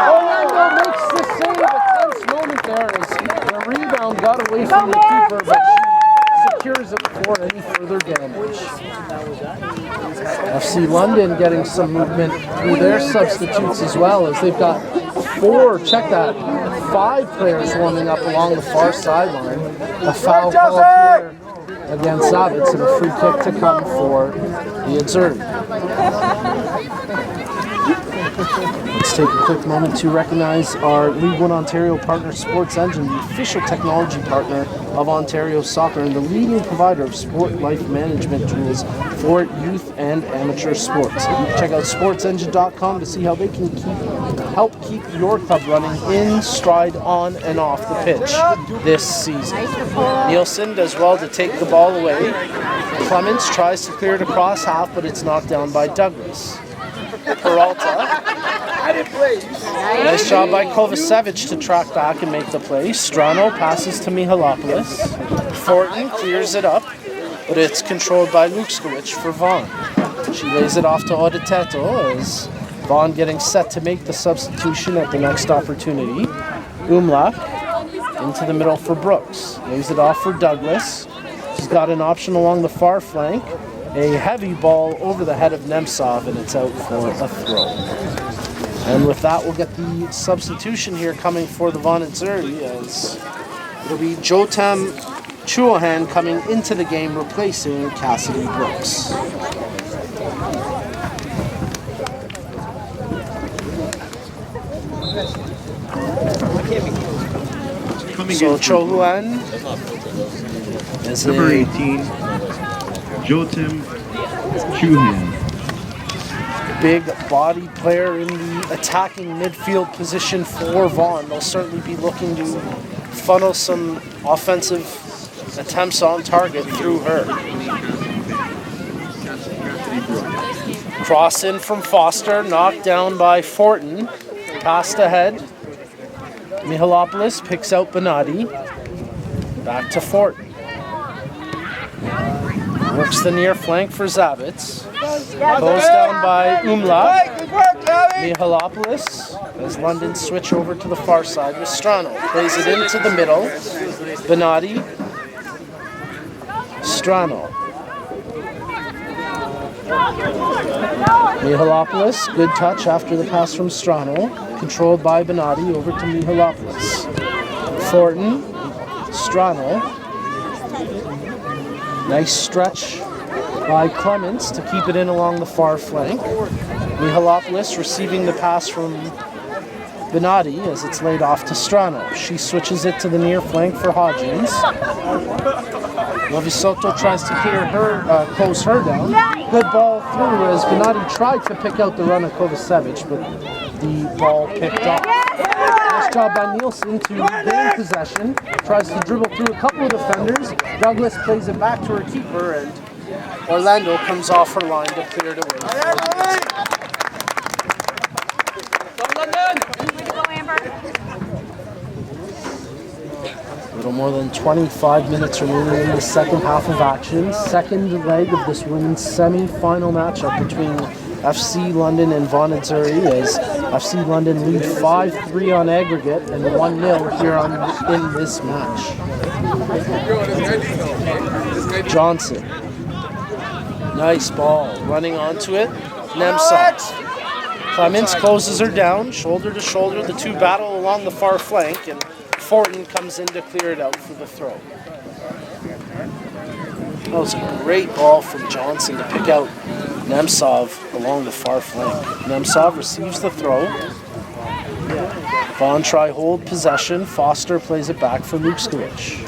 A: Orlando makes the save. A tense moment there as the rebound got away from the keeper, but she secures it before any further damage. FC London getting some movement through their substitutes as well, as they've got five players warming up along the far sideline. A foul call here against Zavitz and a free kick to come for the Azzurri. Let's take a quick moment to recognize our League One Ontario partner Sports Engine, the official technology partner of Ontario Soccer and the leading provider of sport life management tools for youth and amateur sports. Check out sportsengine.com to see how they can help keep your club running in, stride, on, and off the pitch this season. Nielsen does well to take the ball away. Clements tries to clear it across half, but it's knocked down by Douglas. Peralta. Nice job by Kovacevic to track back and make the play. Strano passes to Mihalopoulos. Fortin clears it up, but it's controlled by Lukskovic for Vaughan. She lays it off to Odeteto as Vaughan getting set to make the substitution at the next opportunity. Umlach into the middle for Brooks. Lays it off for Douglas. She's got an option along the far flank. A heavy ball over the head of Nemtsov, and it's out for a throw. And with that, we'll get the substitution here coming for the Vaughan Azzurri, as it'll be Jotam Chuohan coming into the game, replacing Cassidy Brooks. So Chuohan is
C: number 18, Jotam Chuohan.
A: Big body player in the attacking midfield position for Vaughan. They'll certainly be looking to funnel some offensive attempts on target through her. Cross in from Foster, knocked down by Fortin. Passed ahead. Mihalopoulos picks out Benatti. Back to Fortin. Works the near flank for Zavitz. Goes down by Umlaut. Mihalopoulos as London switch over to the far side with Strano. Plays it into the middle. Benatti. Strano. Mihalopoulos, good touch after the pass from Strano. Controlled by Benatti over to Mihalopoulos. Fortin. Strano. Nice stretch by Clements to keep it in along the far flank. Mihalopoulos receiving the pass from Benatti as it's laid off to Strano. She switches it to the near flank for Hodgins. Lovisoto tries to close her down. Good ball through as Benatti tried to pick out the run of Kovacevic, but the ball picked off. Nice job by Nielsen to gain possession. Tries to dribble through a couple of defenders. Douglas plays it back to her keeper, and Orlando comes off her line to clear it away. A little more than 25 minutes remaining in the second half of action. Second leg of this women's semi-final matchup between FC London and Vaughan and Surrey as FC London lead 5-3 on aggregate and 1-0 here in this match. Johnson. Nice ball. Running onto it. Nemtsov. Clements closes her down, shoulder to shoulder. The two battle along the far flank, and Fortin comes in to clear it out for the throw. That was a great ball from Johnson to pick out Nemtsov along the far flank. Nemtsov receives the throw. Vaughan try hold possession. Foster plays it back for Lukskiewicz.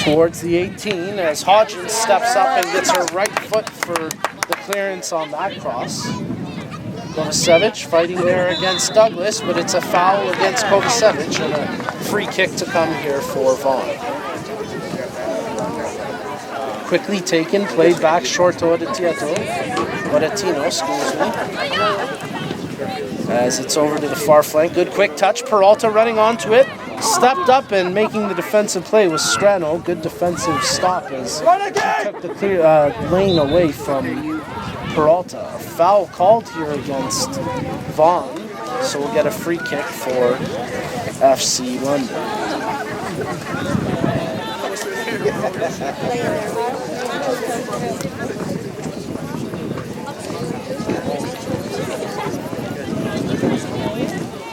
A: Towards the 18 as Hodgins steps up and gets her right foot for the clearance on that cross. Kovacevic fighting there against Douglas, but it's a foul against Kovacevic and a free kick to come here for Vaughan. Quickly taken, played back short to Oretino, as it's over to the far flank. Good quick touch, Peralta running onto it. Stepped up and making the defensive play was Strano. Good defensive stop as he took the clear lane away from Peralta. A foul called here against Vaughan, so we'll get a free kick for FC London.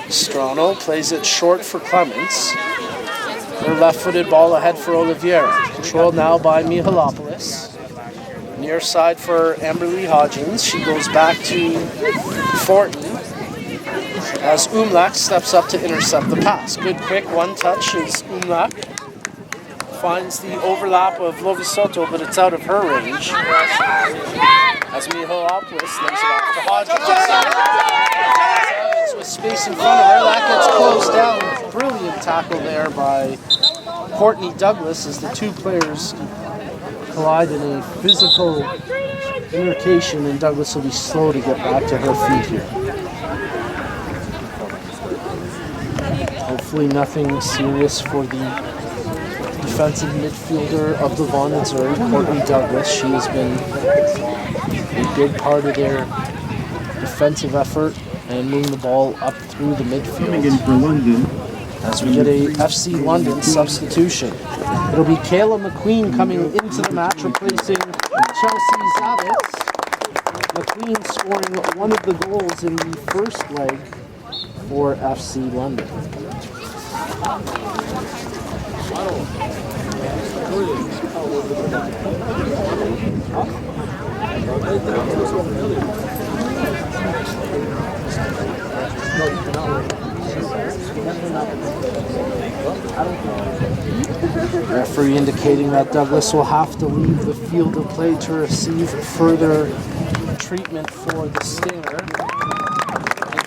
A: Strano plays it short for Clements. Her left-footed ball ahead for Oliveira. Controlled now by Mihalopoulos. Near side for Amberly Hodgins. She goes back to Fortin as Umlak steps up to intercept the pass. Good quick one touch as Umlak finds the overlap of Lovisoto, but it's out of her range. As Mihalopoulos lays it off to Hodgins. With space in front of her, that gets closed down. Brilliant tackle there by Courtney Douglas as the two players collide in a physical intercation, and Douglas will be slow to get back to her feet here. Hopefully nothing serious for the defensive midfielder of the Vaughan and Surrey, Courtney Douglas. She has been a big part of their defensive effort and moving the ball up through the midfield.
C: Coming in for London,
A: as we get a FC London substitution. It'll be Kayla McQueen coming into the match, replacing Chelsea Zavitz. McQueen scoring one of the goals in the first leg for FC London. Referee indicating that Douglas will have to leave the field of play to receive further treatment for the stinger. A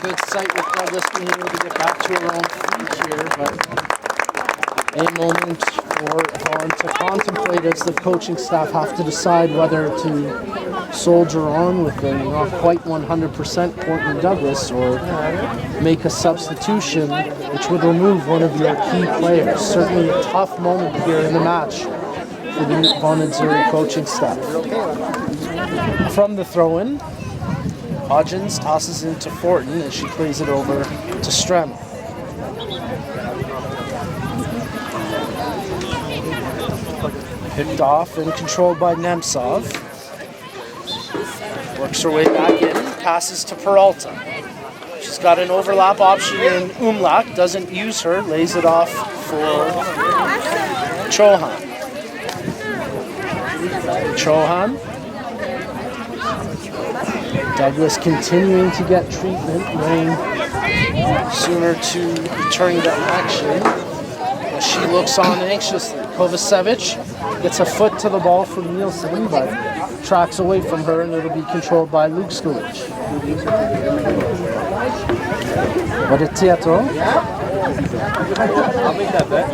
A: good sight with Douglas being able to get back to her own feet here, but a moment for Vaughan to contemplate as the coaching staff have to decide whether to soldier on with the not quite 100% Courtney Douglas or make a substitution which would remove one of your key players. Certainly a tough moment here in the match for the Vaughan and Surrey coaching staff. From the throw-in, Hodgins tosses into Fortin as she plays it over to Strem. Picked off and controlled by Nemtsov. Works her way back in, passes to Peralta. She's got an overlap option in Umlak, doesn't use her, lays it off for Chohan. Chohan. Douglas continuing to get treatment, running sooner to return to action. She looks on anxiously. Kovacevic gets a foot to the ball from Nielsen, but tracks away from her, and it'll be controlled by Lukskiewicz. What a Teatro.
E: I'll make that bet.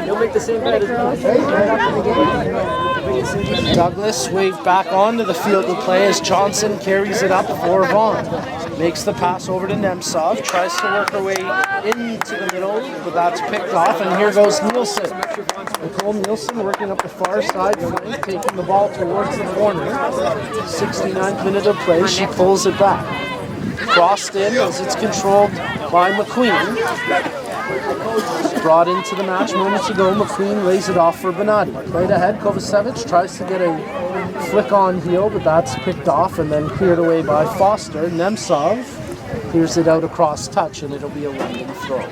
E: He'll make the same bet as
A: Douglas waved back onto the field of play as Johnson carries it up for Vaughan. Makes the pass over to Nemtsov, tries to work her way into the middle, but that's picked off, and here goes Nielsen. Nicole Nielsen working up the far side flank, taking the ball towards the corner. 69th minute of play, she pulls it back. Crossed in as it's controlled by McQueen. Brought into the match moments ago, McQueen lays it off for Benatti. Right ahead, Kovacevic tries to get a flick on heel, but that's picked off and then cleared away by Foster. Nemtsov clears it out across touch, and it'll be a London throw.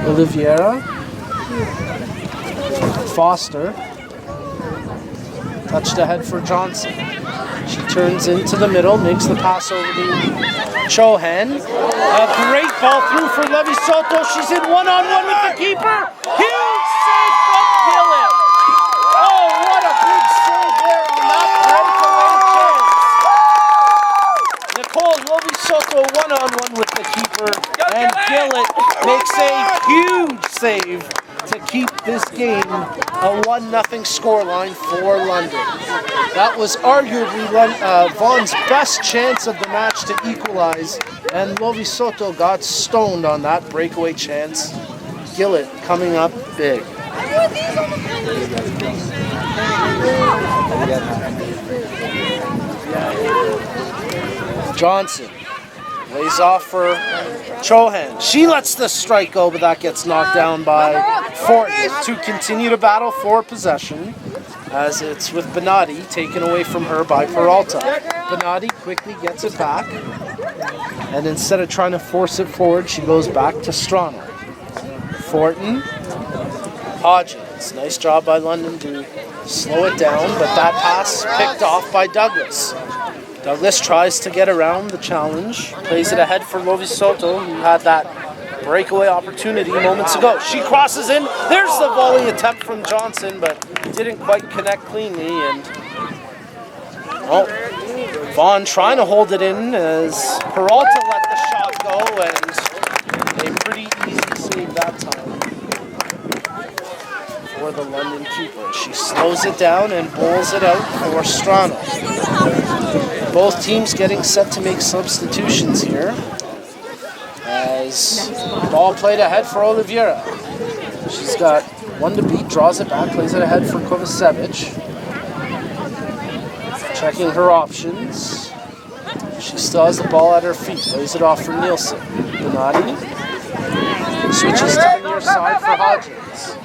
A: Oliveira. Foster. Touched ahead for Johnson. She turns into the middle, makes the pass over to Chohan. A great ball through for Levi Soto. She's in one-on-one with the keeper. Huge save from Gillen. Oh, what a big save there on that breakaway chance. Nicole Levi Soto one-on-one with the keeper, and Gillett makes a huge save to keep this game a 1-0 scoreline for London. That was arguably Vaughan's best chance of the match to equalize, and Levi Soto got stoned on that breakaway chance. Gillett coming up big. Johnson lays off for Chohan. She lets the strike go, but that gets knocked down by Fortin to continue to battle for possession, as it's with Benatti taken away from her by Peralta. Benatti quickly gets it back, and instead of trying to force it forward, she goes back to Strano. Fortin, Hodgins. Nice job by London to slow it down, but that pass picked off by Douglas. Douglas tries to get around the challenge, plays it ahead for Levi Soto, who had that breakaway opportunity moments ago. She crosses in. There's the volley attempt from Johnson, but didn't quite connect cleanly. And Vaughan trying to hold it in as Peralta let the shot go, and a pretty easy save that time for the London keeper. She slows it down and bowls it out for Strano. Both teams getting set to make substitutions here, as ball played ahead for Oliveira. She's got one to beat, draws it back, plays it ahead for Kovacevic. Checking her options. She still has the ball at her feet, lays it off for Nielsen. Benatti switches to the near side for Hodgins.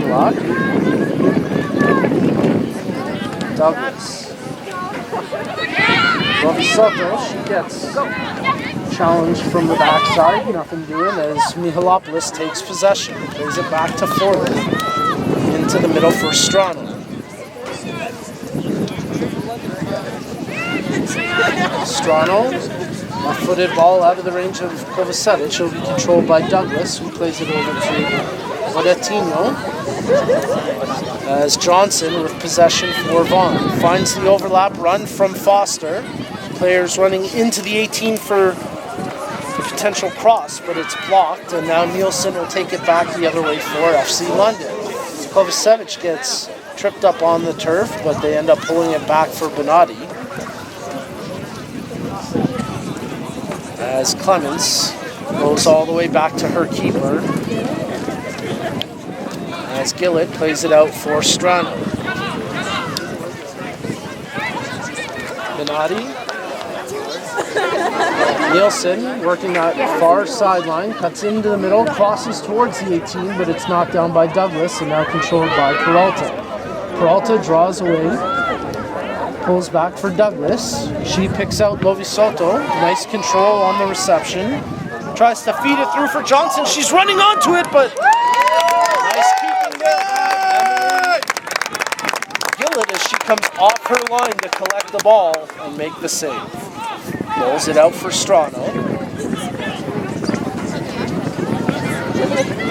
A: Block. Douglas. Levi Soto, she gets challenged from the backside, nothing doing, as Mihalopoulos takes possession. Plays it back to forward. Into the middle for Strano. Strano, left-footed ball out of the range of Kovacevic. She'll be controlled by Douglas, who plays it over to Modetinho. As Johnson with possession for Vaughan. Finds the overlap run from Foster. Players running into the 18 for the potential cross, but it's blocked, and now Nielsen will take it back the other way for FC London. Kovacevic gets tripped up on the turf, but they end up pulling it back for Benatti. As Clements goes all the way back to her keeper. As Gillett plays it out for Strano. Benatti. Nielsen working that far sideline, cuts into the middle, crosses towards the 18, but it's knocked down by Douglas and now controlled by Peralta. Peralta draws away, pulls back for Douglas. She picks out Levi Soto. Nice control on the reception. Tries to feed it through for Johnson. She's running onto it, but nice keeping there. Gillett as she comes off her line to collect the ball and make the save. Rolls it out for Strano.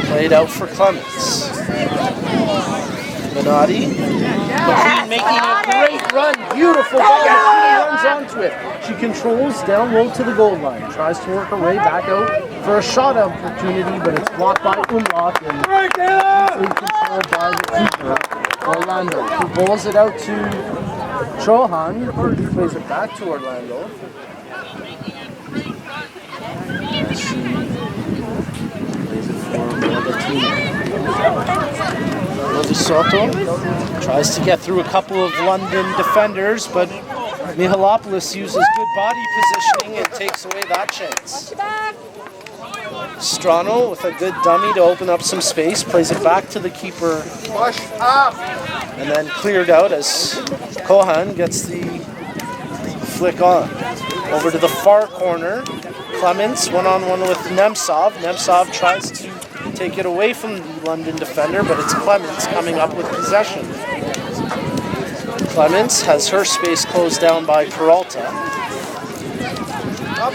A: Played out for Clements. Benatti. McQueen making a great run Beautiful ball. McQueen runs onto it. She controls down low to the goal line. Tries to work her way back out for a shot opportunity, but it's blocked by Umlaut and easily controlled by the keeper, Orlando, who bowls it out to Vaughan, who plays it back to Orlando. She plays it for Lovi Soto tries to get through a couple of London defenders, but Mihalopoulos uses good body positioning and takes away that chance. Strano with a good dummy to open up some space, plays it back to the keeper, and then cleared out as Vaughan gets the flick on. Over to the far corner, Clements one-on-one with Nemtsov. Nemtsov tries to take it away from the London defender, but it's Clements coming up with possession. Clements has her space closed down by Peralta.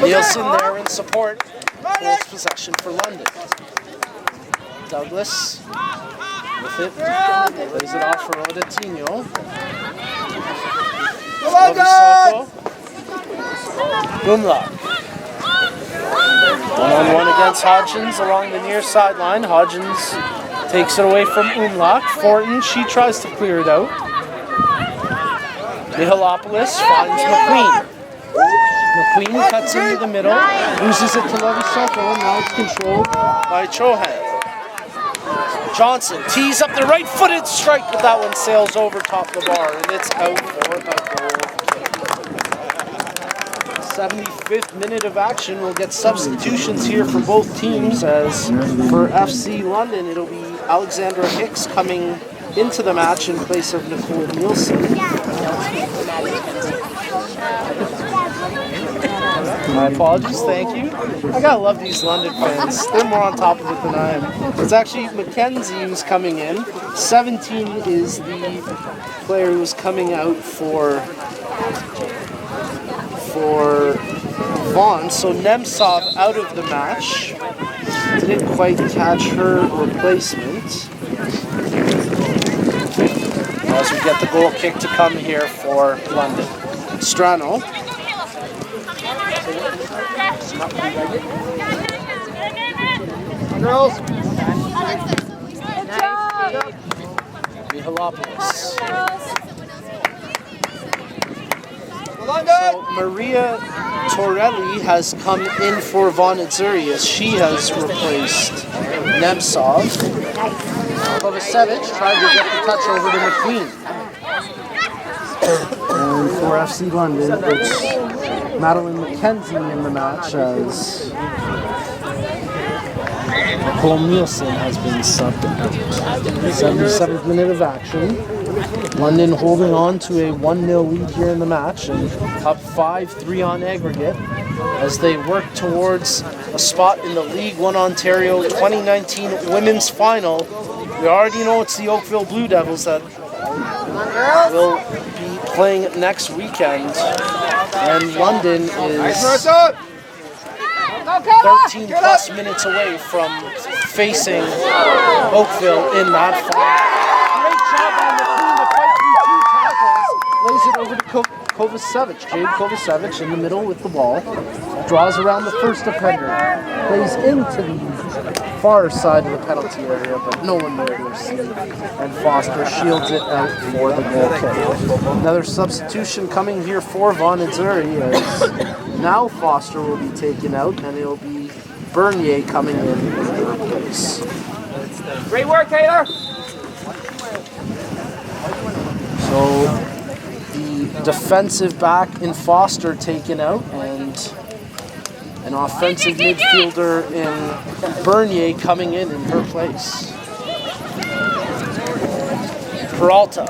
A: Nielsen there in support. Holds possession for London. Douglas with it. Plays it off for Odatinho. Soto. Umlaut. One-on-one against Hodgins along the near sideline. Hodgins takes it away from Umlaut. Fortin, she tries to clear it out. Mihalopoulos finds McQueen. McQueen cuts into the middle, loses it to Levi Soto, and now it's controlled by Chohan. Johnson tees up the right-footed strike, but that one sails over top the bar, and it's out for a goal. 75th minute of action. We'll get substitutions here for both teams, as for FC London, it'll be Alexandra Hicks coming into the match in place of Nicole Nielsen. My apologies, thank you. I gotta love these London fans. They're more on top of it than I am. It's actually Mackenzie who's coming in. 17 is the player who's coming out for Vaughan. So Nemtsov out of the match. Didn't quite catch her replacement. As we get the goal kick to come here for London. Strano. Girls. Mihalopoulos. So Maria Torelli has come in for Vaughan Azzurri as she has replaced Nemtsov. Kovacevic tried to get the touch over to McQueen. And for FC London, it's Madeline McKenzie in the match as Nicole Nielsen has been subbed out. 77th minute of action. London holding on to a 1-0 lead here in the match and up 5-3 on aggregate as they work towards a spot in the League One Ontario 2019 Women's Final. We already know it's the Oakville Blue Devils that will be playing next weekend, and London is 13 plus minutes away from facing Oakville in that final. Great job on the team to fight through 2 tackles. Lays it over to Kovacevic. Jade Kovacevic in the middle with the ball. Draws around the first defender. Plays into the far side of the penalty area, but no one there to receive. And Foster shields it out for the goal kick. Another substitution coming here for Vaughan Azzurri as now Foster will be taken out, and it'll be Bernier coming in their place.
E: Great work, Taylor!
A: So the defensive back in Foster taken out, and an offensive midfielder in Bernier coming in her place. Peralta.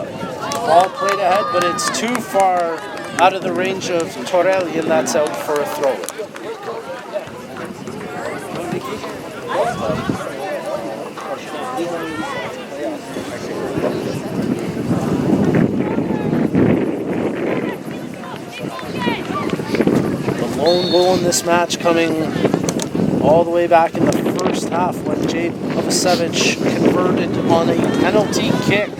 A: Ball played ahead, but it's too far out of the range of Torelli, and that's out for a throw. Lone goal in this match coming all the way back in the first half when Jade Kovacevic converted on a penalty kick.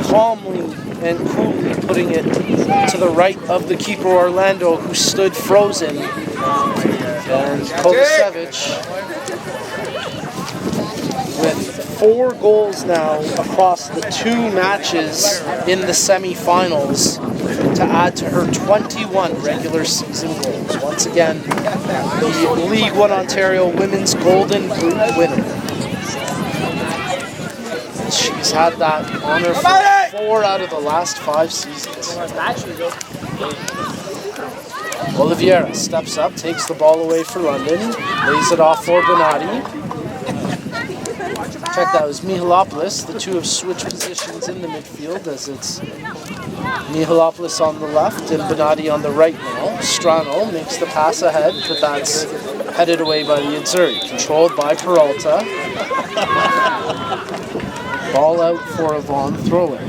A: Calmly and coolly putting it to the right of the keeper Orlando, who stood frozen. And Kovacevic with 4 goals now across the 2 matches in the semifinals to add to her 21 regular season goals. Once again, the League One Ontario Women's Golden Boot winner. She's had that honor for 4 out of the last 5 seasons. Oliveira steps up, takes the ball away for London, lays it off for Benatti. Check that, was Mihalopoulos. The two have switched positions in the midfield as it's Mihalopoulos on the left and Benatti on the right now. Strano makes the pass ahead, but that's headed away by the Azzurri. Controlled by Peralta. Ball out for a Vaughan throw-in.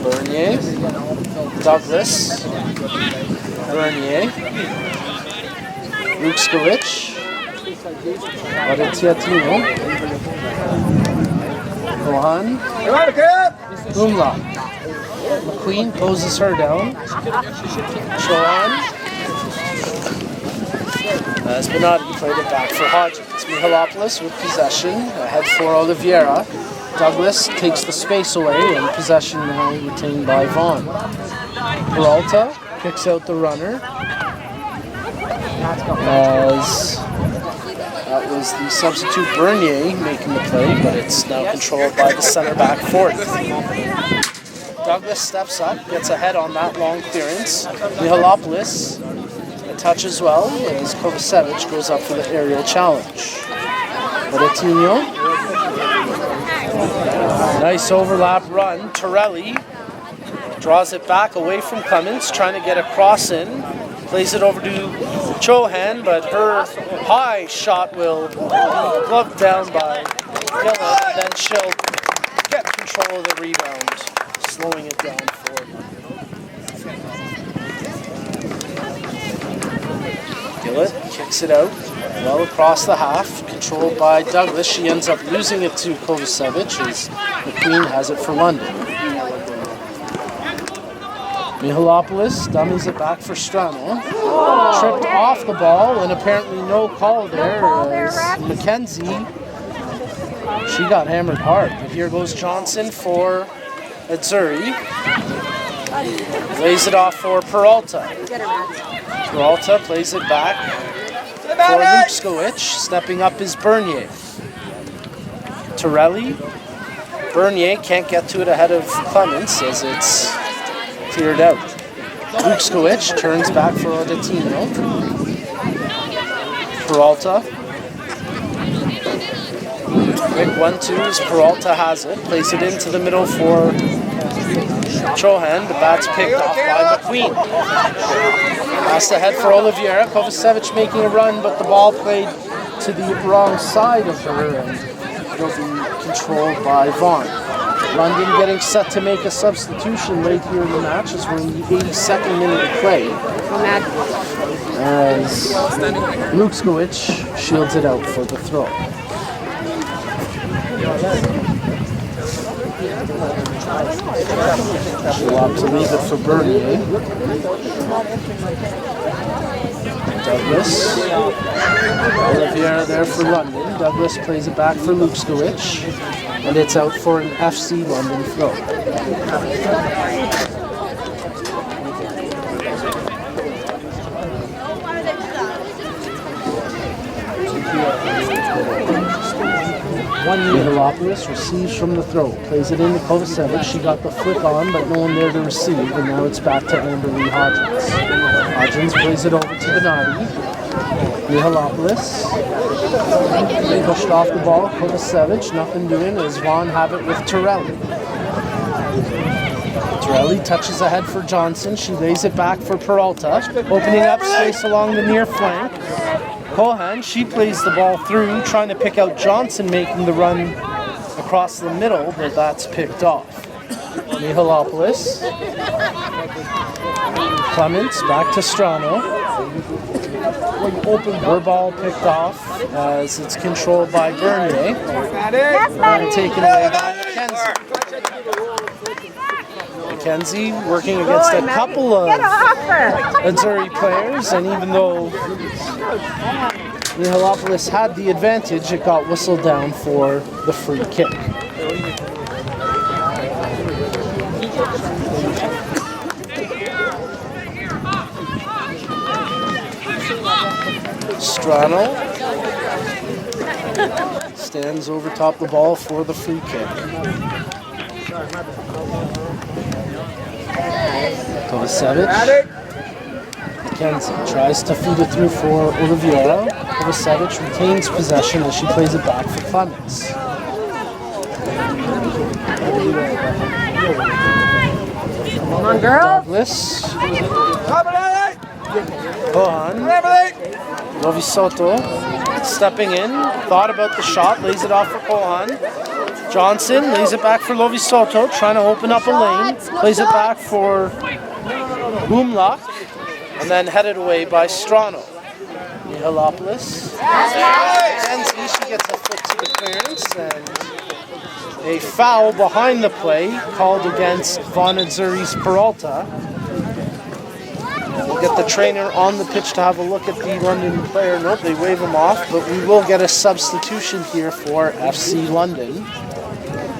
A: Bernier, Douglas, Bernier, Rukskovic, Varetiatino, Vaughan, Umlaut. McQueen poses her down. Chohan. As Benatti played it back for Hodgins. Mihalopoulos with possession, ahead for Oliveira. Douglas takes the space away and possession now retained by Vaughan. Peralta kicks out the runner. As that was the substitute Bernier making the play, but it's now controlled by the center back Ford. Douglas steps up, gets ahead on that long clearance. Mihalopoulos a touch as well as Kovacevic goes up for the aerial challenge. Varetino. Nice overlap run. Torelli draws it back away from Clements, trying to get a cross in. Plays it over to Chohan, but her high shot will be gloved down by Gillett, and then she'll get control of the rebound, slowing it down for them. Gillett kicks it out well across the half, controlled by Douglas. She ends up losing it to Kovacevic as McQueen has it for London. Mihalopoulos dummies it back for Strano. Tripped off the ball and apparently no call there as Mackenzie, she got hammered hard. But here goes Johnson for Azzurri. Lays it off for Peralta. Peralta plays it back for Rukskovic. Stepping up is Bernier. Torelli. Bernier can't get to it ahead of Clements as it's cleared out. Rukskovic turns back for Odetino. Peralta. Quick 1-2 as Peralta has it. Plays it into the middle for Chohan, but that's picked off by McQueen. Pass ahead for Oliveira. Kovacevic making a run, but the ball played to the wrong side of her and will be controlled by Vaughan. London getting set to make a substitution late here in the match as we're in the 82nd minute of play. As Rukskovic shields it out for the throw. She'll opt to leave it for Bernier. Douglas. Oliveira there for London. Douglas plays it back for Rukskovic. And it's out for an FC London throw. Mihalopoulos receives from the throw, plays it into Kovacevic. She got the flick on, but no one there to receive, and now it's back to Amber Lee Hodgins. Hodgins plays it over to Benatti. Mihalopoulos pushed off the ball. Kovacevic, nothing doing as Vaughan have it with Torelli. Torelli touches ahead for Johnson. She lays it back for Peralta, opening up space along the near flank. Cohan, she plays the ball through, trying to pick out Johnson making the run across the middle, but that's picked off. Mihalopoulos. Clements back to Strano. Her ball picked off as it's controlled by Bernier. And taken away by McKenzie. McKenzie working against a couple of Missouri players, and even though Mihalopoulos had the advantage, it got whistled down for the free kick. Strano stands over top the ball for the free kick. Kovacevic. McKenzie tries to feed it through for Oliveira. Kovacevic retains possession as she plays it back for Clemens.
B: Come on, girls.
A: Douglas. Vaughan. Lovisoto stepping in, thought about the shot, lays it off for Vaughan. Johnson lays it back for Lovisoto, trying to open up a lane, plays it back for Umlach, and then headed away by Strano. Mihalopoulos. Kenzie, she gets a foot to the clearance, and a foul behind the play called against Vaughan Zuri's Peralta. We'll get the trainer on the pitch to have a look at the London player. Nope, they wave him off, but we will get a substitution here for FC London.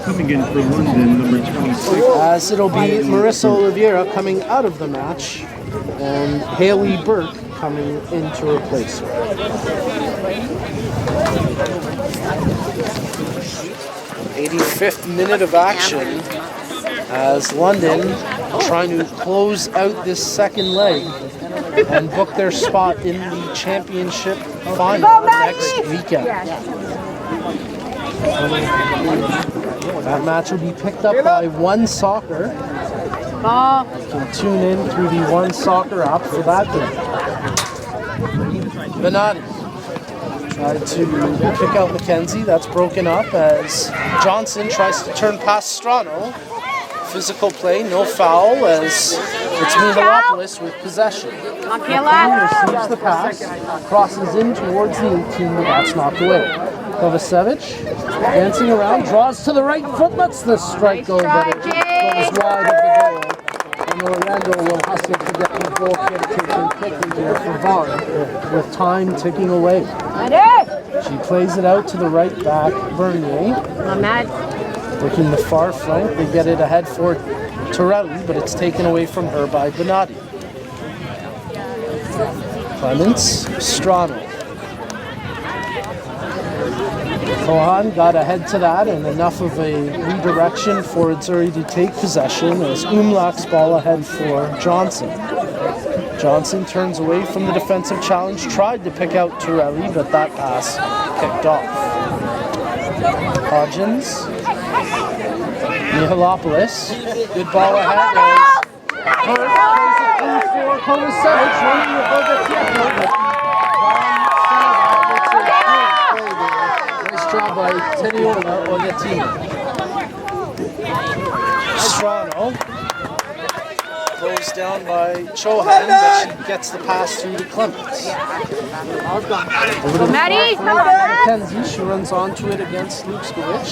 C: Coming in for London, number 26.
A: As it'll be Marissa Oliveira coming out of the match, and Haley Burke coming in to replace her. 85th minute of action as London trying to close out this second leg and book their spot in the championship final next weekend. That match will be picked up by One Soccer. You can tune in through the One Soccer app for that game. Benatti tried to pick out McKenzie. That's broken up as Johnson tries to turn past Strano. Physical play, no foul, as it's Mihalopoulos with possession. McKenzie receives the pass, crosses in towards the 18, but that's knocked away. Kovacevic dancing around, draws to the right foot, lets the strike go, but it goes wide of the goal. And Orlando will hustle to get the goal kick taken quickly here for Vaughan, with time ticking away. She plays it out to the right back, Bernier. Working the far flank, they get it ahead for Torelli, but it's taken away from her by Benatti. Clements, Strano. Vaughan got ahead to that, and enough of a redirection for Zuri to take possession as Umlach's ball ahead for Johnson. Johnson turns away from the defensive challenge, tried to pick out Torelli, but that pass kicked off. Hodgins. Mihalopoulos, good ball ahead as Burke plays it through for Kovacevic, running the Nice job by Tediola Ogatini. Strano goes down by Chohan, but she gets the pass through to Clements. Over to McKenzie, she runs onto it against Lukskovic.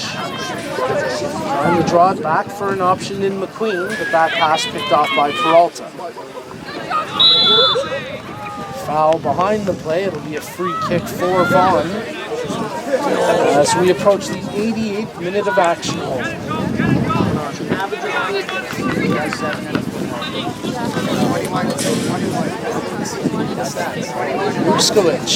A: Trying to draw it back for an option in McQueen, but that pass picked off by Peralta. Foul behind the play, it'll be a free kick for Vaughan as we approach the 88th minute of action. Lukskovic.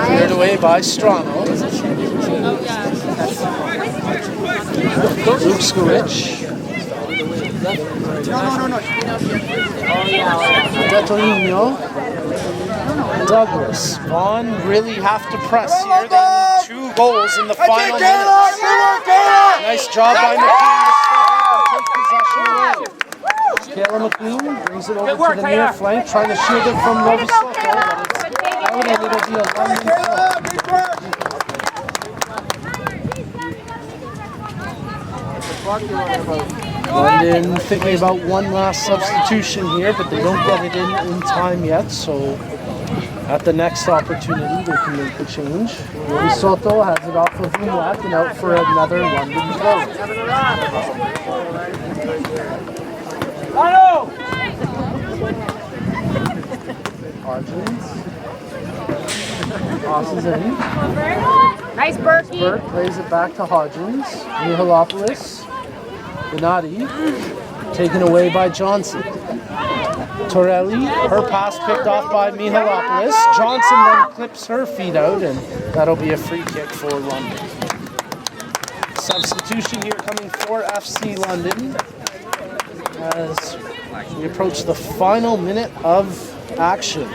A: Cleared away by Strano. Lukskovic. Detorino. Douglas. Vaughan really have to press here. They need 2 goals in the final minutes. Nice job by McQueen to take possession away. Kayla McQueen brings it over to the near flank, trying to shield it from Lovisoto, but it's out and it'll be a London throw. London thinking about one last substitution here, but they don't get it in time yet, so at the next opportunity they can make the change. Willie Soto has it off of Umlack and out for another London throw. Hodgins tosses in.
B: Nice Berkey.
A: Burke plays it back to Hodgins. Mihalopoulos. Benatti. Taken away by Johnson. Torelli. Her pass picked off by Mihalopoulos. Johnson then clips her feet out, and that'll be a free kick for London. Substitution here coming for FC London as we approach the final minute of action.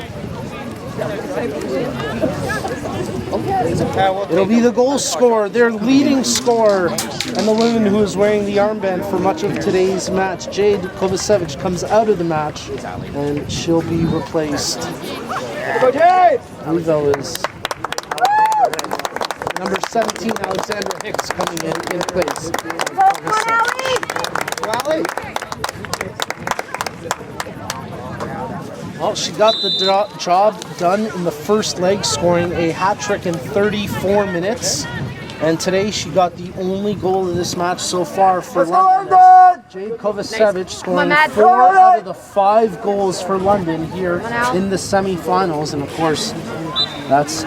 A: It'll be the goal scorer, their leading scorer, and the woman who is wearing the armband for much of today's match. Jade Kovacevic comes out of the match, and she'll be replaced. I believe that was number 17, Alexandra Hicks, coming in place. Well, she got the job done in the first leg, scoring a hat trick in 34 minutes. And today she got the only goal of this match so far for London. Jade Kovacevic scoring 4 out of the 5 goals for London here in the semi-finals. And of course, that's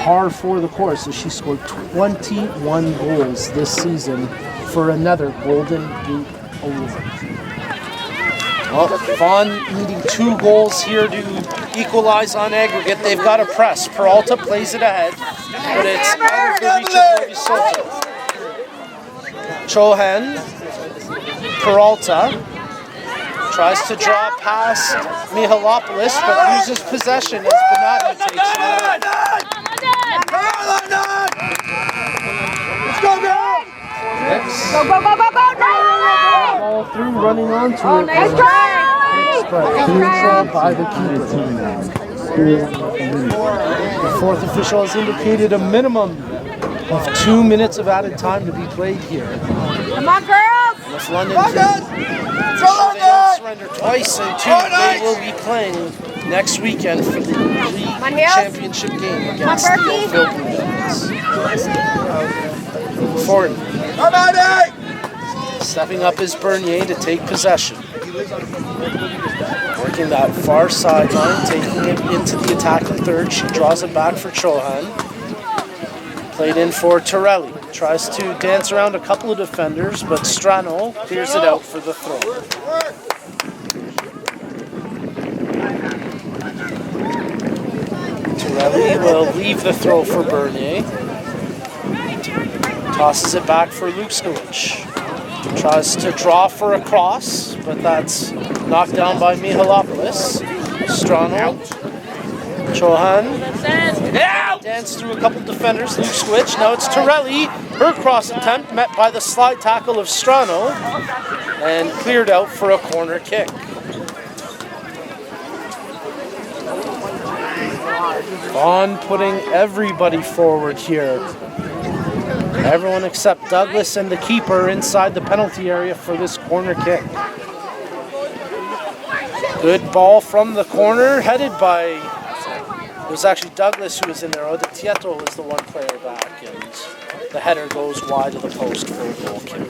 A: par for the course as she scored 21 goals this season for another Golden Boot award. Well, Vaughan needing 2 goals here to equalize on aggregate. They've got to press. Peralta plays it ahead, but it's out of the reach of Soto. Chohan, Peralta tries to draw past Mihalopoulos, but loses possession as Benatti takes it away. Let's go, girl!
B: Go, go, go, go, go!
A: Ball through, running onto it.
B: Nice try!
A: But controlled by the keeper. The fourth official has indicated a minimum of 2 minutes of added time to be played here.
B: Come on, girls!
A: And if London can don't surrender twice and 2, they will be playing next weekend for the championship game against the Oakville Blue Jays. Ford. Stepping up is Bernier to take possession. Working that far sideline, taking it into the attacking third. She draws it back for Chohan. Played in for Torelli. Tries to dance around a couple of defenders, but Strano clears it out for the throw. Torelli will leave the throw for Bernier. Tosses it back for Lukskovic. Tries to draw for a cross, but that's knocked down by Mihalopoulos. Strano. Chohan. Dance through a couple defenders. Lukskovic. Now it's Torelli. Her cross attempt met by the slide tackle of Strano and cleared out for a corner kick. Vaughan putting everybody forward here. Everyone except Douglas and the keeper inside the penalty area for this corner kick. Good ball from the corner, headed by, it was actually Douglas who was in there. Oda Tieto was the one player back, and the header goes wide of the post for a goal kick.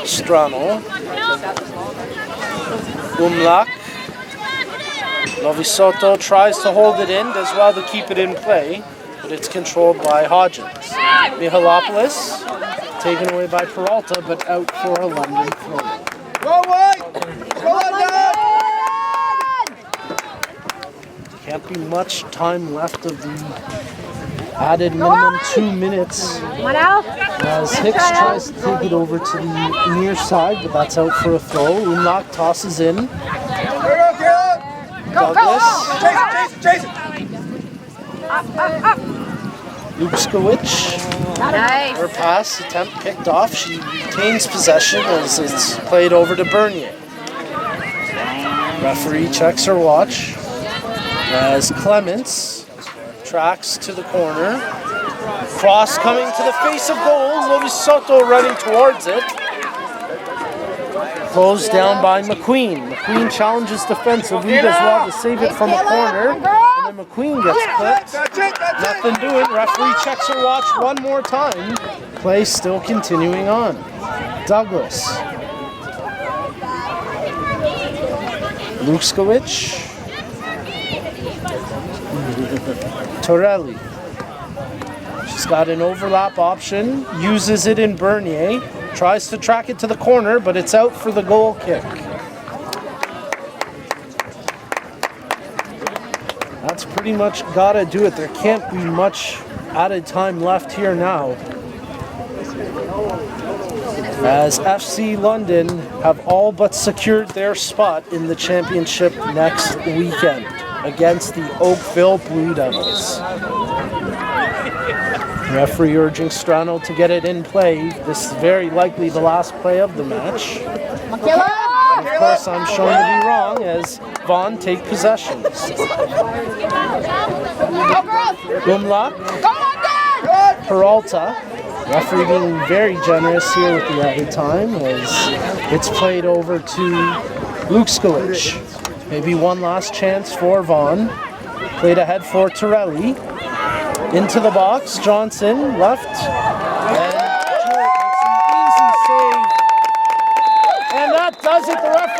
A: Strano, Umlack, Lovisoto tries to hold it in, does well to keep it in play, but it's controlled by Hodgins. Mihalopoulos, taken away by Peralta, but out for a London throw.
E: Go White! Go London!
A: Can't be much time left of the added minimum 2 minutes. As Hicks tries to take it over to the near side, but that's out for a throw. Umlack tosses in. Douglas.
E: Chase it!
A: Lukskowicz,
B: Nice.
A: her pass attempt picked off. She retains possession as it's played over to Bernier. Referee checks her watch as Clements tracks to the corner. Cross coming to the face of goal. Luis Soto running towards it. Closed down by McQueen. McQueen challenges defensively, does well to save it from a corner. And then McQueen gets clipped.
E: That's it.
A: Nothing doing. Referee checks her watch one more time. Play still continuing on. Douglas. Lukskowicz. Torelli. She's got an overlap option. Uses it in Bernier. Tries to track it to the corner, but it's out for the goal kick. That's pretty much gotta do it. There can't be much added time left here now, as FC London have all but secured their spot in the championship next weekend against the Oakville Blue Devils. Referee urging Strano to get it in play. This is very likely the last play of the match. And of course, I'm shown to be wrong as Vaughan take possession. Gumlach, Peralta. Referee being very generous here with the added time as it's played over to Lukskowicz. Maybe one last chance for Vaughan. Played ahead for Torelli. Into the box, Johnson left. And Jewett makes an easy save. And that does it. The referee